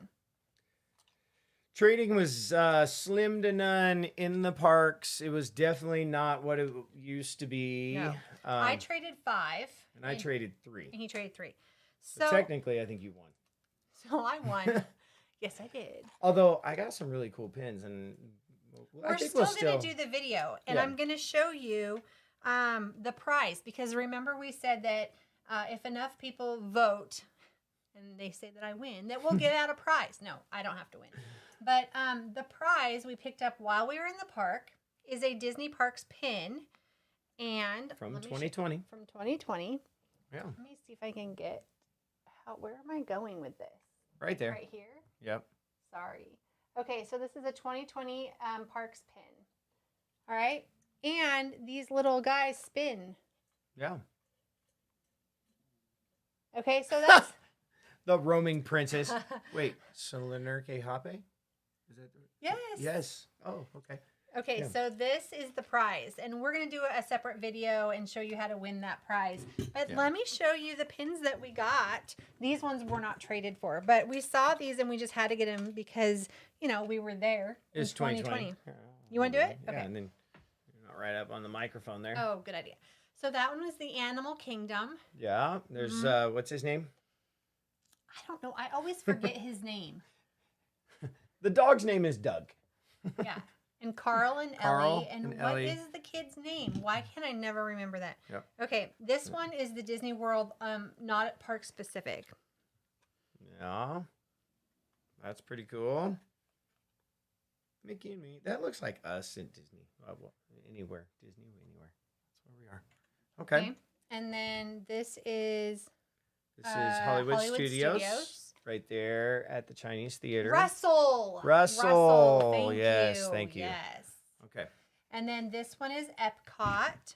Trading was slim to none in the parks. It was definitely not what it used to be. No. I traded 5. and I traded 3. And he traded 3. So technically, I think you won. So I won. Yes, I did. Although I got some really cool pins, and We're still going to do the video, and I'm going to show you the prize, because remember we said that if enough people vote and they say that I win, that we'll get out a prize. No, I don't have to win. But the prize we picked up while we were in the park is a Disney Parks pin, and from 2020. From 2020. Yeah. Let me see if I can get where am I going with this? Right there. Right here? Yep. Sorry. Okay, so this is a 2020 Parks pin. All right? And these little guys spin. Yeah. Okay, so that's... The roaming princess. Wait, Solanurke Hape? Is that Yes. Yes. Oh, okay. Okay, Yeah. so this is the prize, and we're going to do a separate video and show you how to win that prize. But let me show you the pins that we got. These ones were not traded for, but we saw these and we just had to get them because, you know, we were there in It's 2020. You want to do it? Yeah, Okay. and then you're not right up on the microphone there. Oh, good idea. So that one was the Animal Kingdom. Yeah, there's, what's his name? I don't know. I always forget his name. The dog's name is Doug. Yeah. And Carl and Carl Ellie. And and what Ellie. is the kid's name? Why can't I never remember that? Yep. Okay, this one is the Disney World, not at park specific. Yeah. That's pretty cool. Mickey and me. That looks like us in Disney. Well, anywhere. Disney, anywhere. That's where we are. Okay. And then this is This is Hollywood Studios. Right there at the Chinese Theater. Russell. Russell. Thank Yes, you. thank you. Yes. Okay. And then this one is Epcot.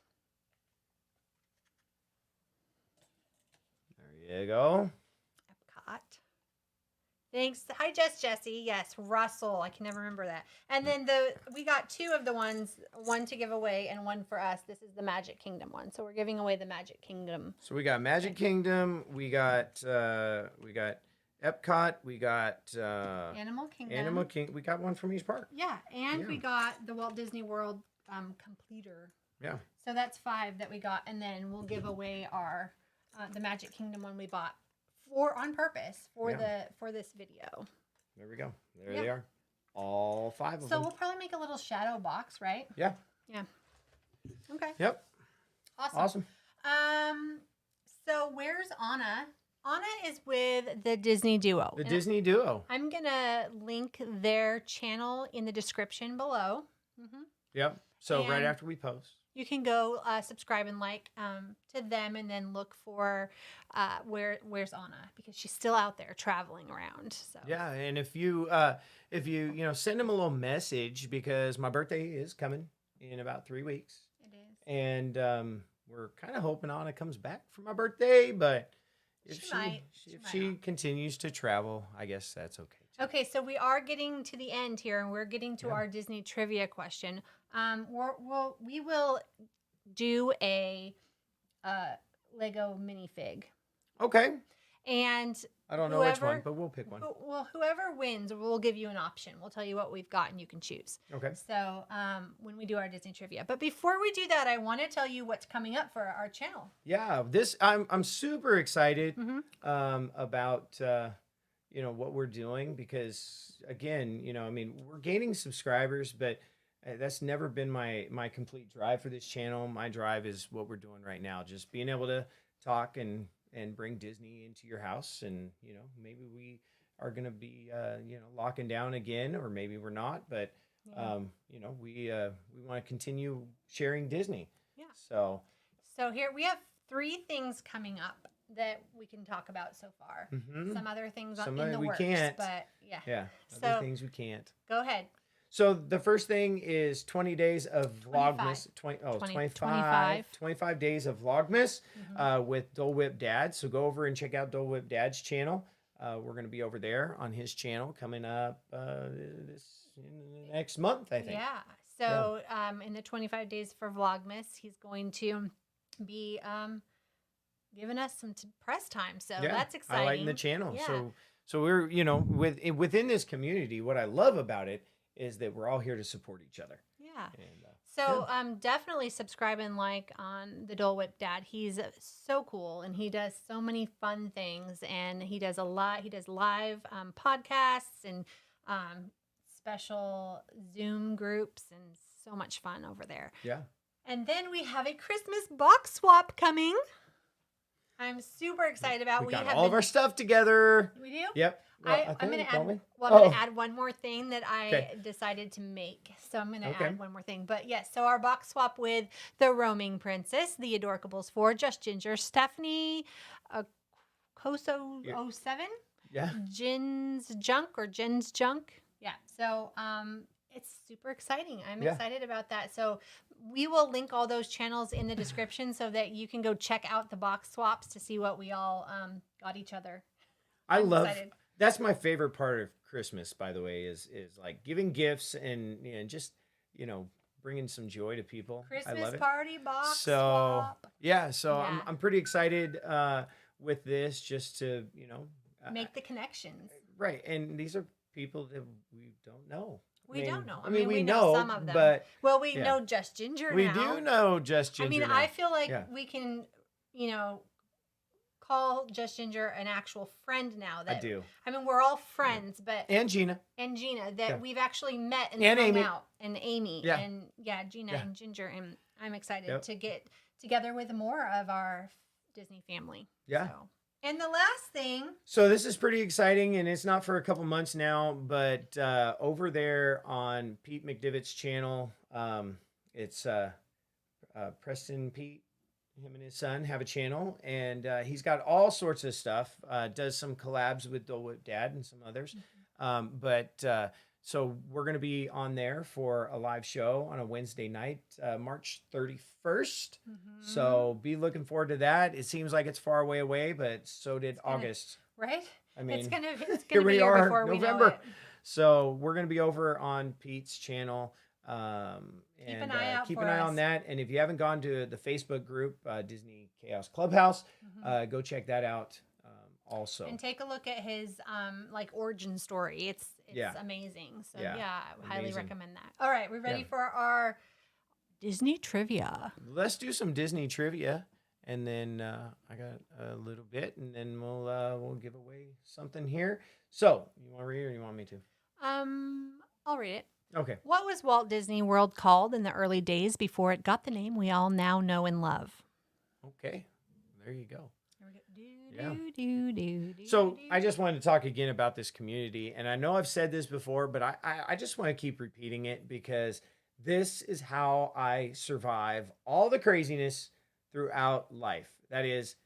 There you go. Epcot. Thanks. Hi, Jessie. Yes, Russell. I can never remember that. And then we got 2 of the ones, one to give away and one for us. This is the Magic Kingdom one. So we're giving away the Magic Kingdom. So we got Magic Kingdom. We got Epcot. We got Animal Kingdom. We got one from each park. Yeah, and Yeah. we got the Walt Disney World completer. Yeah. So that's 5 that we got, and then we'll give away our the Magic Kingdom one we bought on purpose for this video. There we go. There they are. All 5 of So them. we'll probably make a little shadow box, right? Yeah. Yeah. Okay. Yep. Awesome. So where's Anna? Anna is with the Disney Duo. The Disney Duo. I'm gonna link their channel in the description below. Mm-hmm. Yep. So right And- after we post. You can go subscribe and like to them, and then look for where's Anna, because she's still out there traveling around. So Yeah, and if you send them a little message, because my birthday is coming in about 3 weeks, it is. and we're kind of hoping Anna comes back for my birthday, but if She might. if She she might. continues to travel, I guess that's okay. too. Okay, so we are getting to the end here, and we're getting to our Disney trivia question. We will do a Lego minifig, Okay. and I don't know which Whoever- one, but we'll pick one. whoever wins, we'll give you an option. We'll tell you what we've got, and you can choose. Okay. So when we do our Disney trivia, but before we do that, I want to tell you what's coming up for our channel. Yeah, I'm super excited Mm-hmm. about what we're doing, because again, we're gaining subscribers, but that's never been my complete drive for this channel. My drive is what we're doing right now, just being able to talk and bring Disney into your house, and maybe we are going to be locking down again, or maybe we're not, but we want to continue sharing Disney. Yeah. So here we have 3 things coming up that we can talk about so far. mhm. Some other things Some in of the it we works, can't. but yeah. yeah, So- other things we can't. Go ahead. So the first thing is 20 days of Vlogmas. 25 days of Vlogmas Mm-hmm. with Dole Whip Dad. So go over and check out Dole Whip Dad's channel. We're going to be over there on his channel coming up in the next month, I think. Yeah. So in the 25 days for Vlogmas, he's going to be giving us some press time. So that's exciting. Highlighting the channel. Yeah. So we're, within this community, what I love about it is that we're all here to support each other. Yeah. And, so definitely subscribe and like on the Dole Whip Dad. He's so cool, and he does so many fun things, and he does live podcasts and special Zoom groups, and so much fun over there. Yeah. And then we have a Christmas box swap coming. I'm super excited about. We got all of our stuff together. We do? Yep. Well, I'm going to add. me. Well, I'm going to add one more thing that I decided to make. So I'm going to add one more thing. But yes, so our box swap with the Roaming Princess, the Adorables 4, Just Ginger, Stephanie, Koso 07, Jin's Junk. Yeah. So it's super exciting. I'm excited about that. So we will link all those channels in the description so that you can go check out the box swaps to see what we all got each other. I'm excited. That's my favorite part of Christmas, by the way, is like giving gifts and just, bringing some joy to people. Christmas I love it. party box swap. Yeah, so I'm pretty excited with this just to, make the connections. Right, and these are people that we don't know. We don't know. I mean, we know some of them. But we know Just Ginger we now. We do know Just Ginger I mean, now. I feel like we can, call Just Ginger an actual friend now. That, I do. I mean, we're all friends, but... And Gina. That we've actually met and hung out. And Amy. Yeah. And, Gina and Ginger. And I'm excited to get together with more of our Disney family. Yeah. So. And the last thing. So this is pretty exciting, and it's not for a couple months now, but over there on Pete McDivitt's channel, it's Preston Pete. Him and his son have a channel, and he's got all sorts of stuff. Does some collabs with Dole Whip Dad and some others. So we're going to be on there for a live show on a Wednesday night, March 31st. Mm-hmm. So be looking forward to that. It seems like it's far away, but so did August. Right? I mean, it's gonna here be we here are, before November. We know it. So we're going to be over on Pete's channel. Keep an eye out keep for an eye us. on that. And if you haven't gone to the Facebook group, Disney Chaos Clubhouse, go check that out also. And take a look at his origin story. It's amazing. So I highly recommend that. All right, we're ready for our Disney trivia. Let's do some Disney trivia, and then I got a little bit, and then we'll give away something here. So you want to read it, or you want me to? I'll read it. Okay. What was Walt Disney World called in the early days before it got the name we all now know and love? Okay, there you go. Yeah. So I just wanted to talk again about this community, and I know I've said this before, but I just want to keep repeating it because this is how I survive all the craziness throughout life. That is,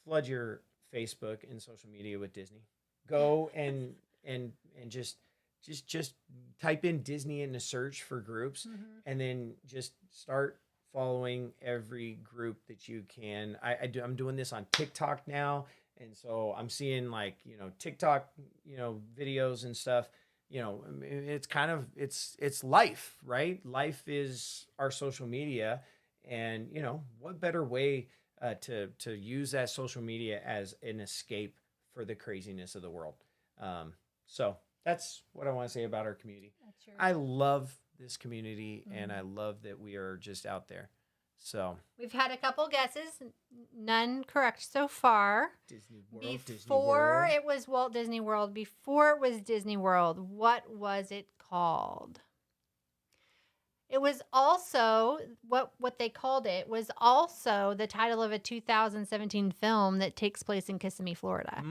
flood your Facebook and social media with Disney. Go and just type in Disney in the search for groups, and then just start following every group that you can. I'm doing this on TikTok now, and so I'm seeing TikTok videos and stuff. It's kind of it's life, right? Life is our social media, and what better way to use that social media as an escape for the craziness of the world. So that's what I want to say about our community. I love this community, and I love that we are just out there. So we've had a couple guesses, none correct so far. Disney World. Before it was Walt Disney World, before it was Disney World, what was it called? It was also what they called it was also the title of a 2017 film that takes place in Kissimmee, Florida.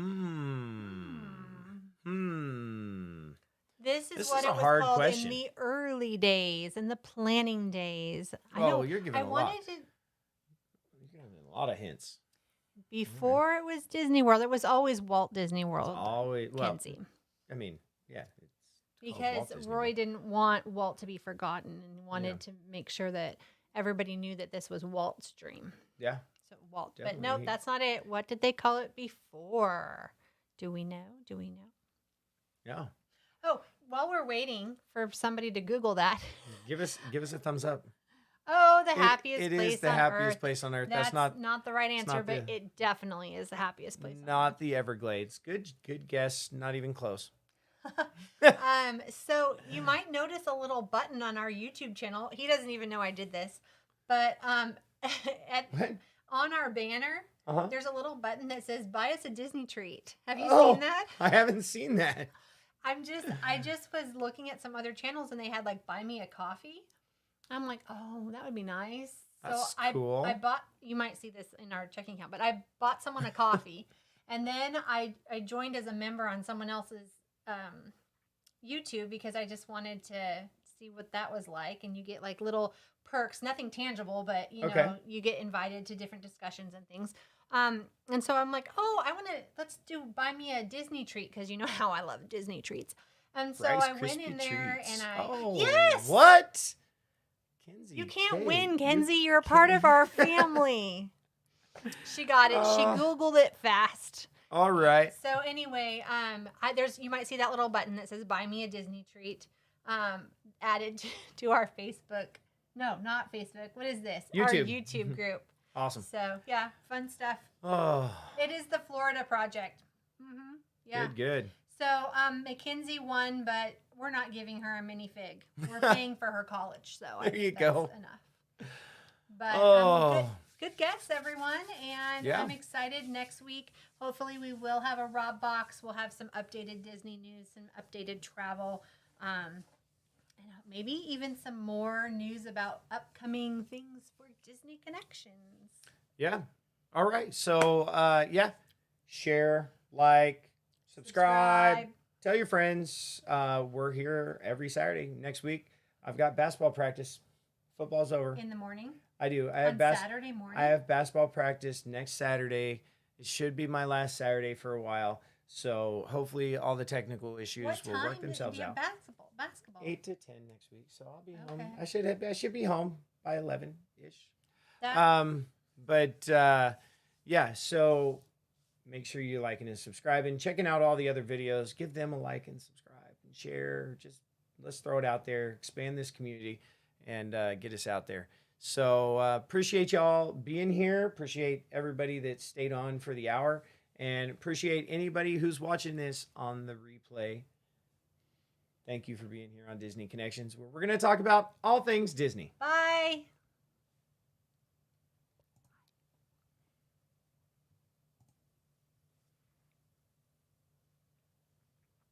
This is what it was called in the early days, in the planning days. I know. You're giving a lot. You're giving a lot of hints. Before it was Disney World, it was always Walt Disney World. Always, Kenzie. I mean, yeah. Because Roy didn't want Walt to be forgotten and wanted to make sure that everybody knew that this was Walt's dream. Yeah. So Walt. Definitely. But no, that's not it. What did they call it before Do we know? Do we know? Yeah. Oh, while we're waiting for somebody to Google that. Give us a thumbs up. Oh, the happiest It place is the on happiest earth. place on earth. That's not the right answer, not but the- it definitely is the happiest place on Not the Everglades. Good guess. Not even close. earth. So you might notice a little button on our YouTube channel. He doesn't even know I did this, but What? on our banner, Uh-huh. there's a little button that says "Buy us a Disney treat." Have you Oh, seen that? I haven't seen that. I just was looking at some other channels and they had like "Buy me a coffee." I'm like, oh, that would be nice. That's So cool. I bought. You might see this in our checking account, but I bought someone a coffee, and then I joined as a member on someone else's YouTube because I just wanted to see what that was like. And you get like little perks, nothing tangible, but Okay. you get invited to different discussions and things. And so I'm like, oh, let's do buy me a Disney treat because you know how I love Disney treats. And so Rice I went Krispie in there treats. and Oh, yes, what? Kenzie, you can't Kate, win, you Kenzie. You're a part of our family. She got it. She Googled it fast. All right. So anyway, you might see that little button that says "Buy me a Disney treat," added to our Facebook. No, not Facebook. What is this? Our YouTube. YouTube group. Awesome. So yeah, fun stuff. Oh, It is the Florida project. Mm-hmm. Yeah. good. So Mackenzie won, but we're not giving her a minifig. We're paying for her college. So I There think you that's go. enough. But Oh. good guess, everyone. And Yeah. I'm excited next week. Hopefully we will have a Rob box. We'll have some updated Disney news, some updated travel, and maybe even some more news about upcoming things for Disney Connections. Yeah. All right. So, yeah, share, like, subscribe. Tell your friends. We're here every Saturday. Next week, I've got basketball practice. Football's over. In the morning? I do. I have On Saturday morning? I have basketball practice next Saturday. It should be my last Saturday for a while. So hopefully all the technical issues What will time work themselves do you out. have basketball? 8 to 10 next week. So I'll be home. Okay. I should be home by 11-ish. That, But yeah, so make sure you liking and subscribing, checking out all the other videos, give them a like and subscribe and share. Just let's throw it out there, expand this community and get us out there. So appreciate y'all being here. Appreciate everybody that stayed on for the hour and appreciate anybody who's watching this on the replay. Thank you for being here on Disney Connections, where we're going to talk about all things Disney. Bye.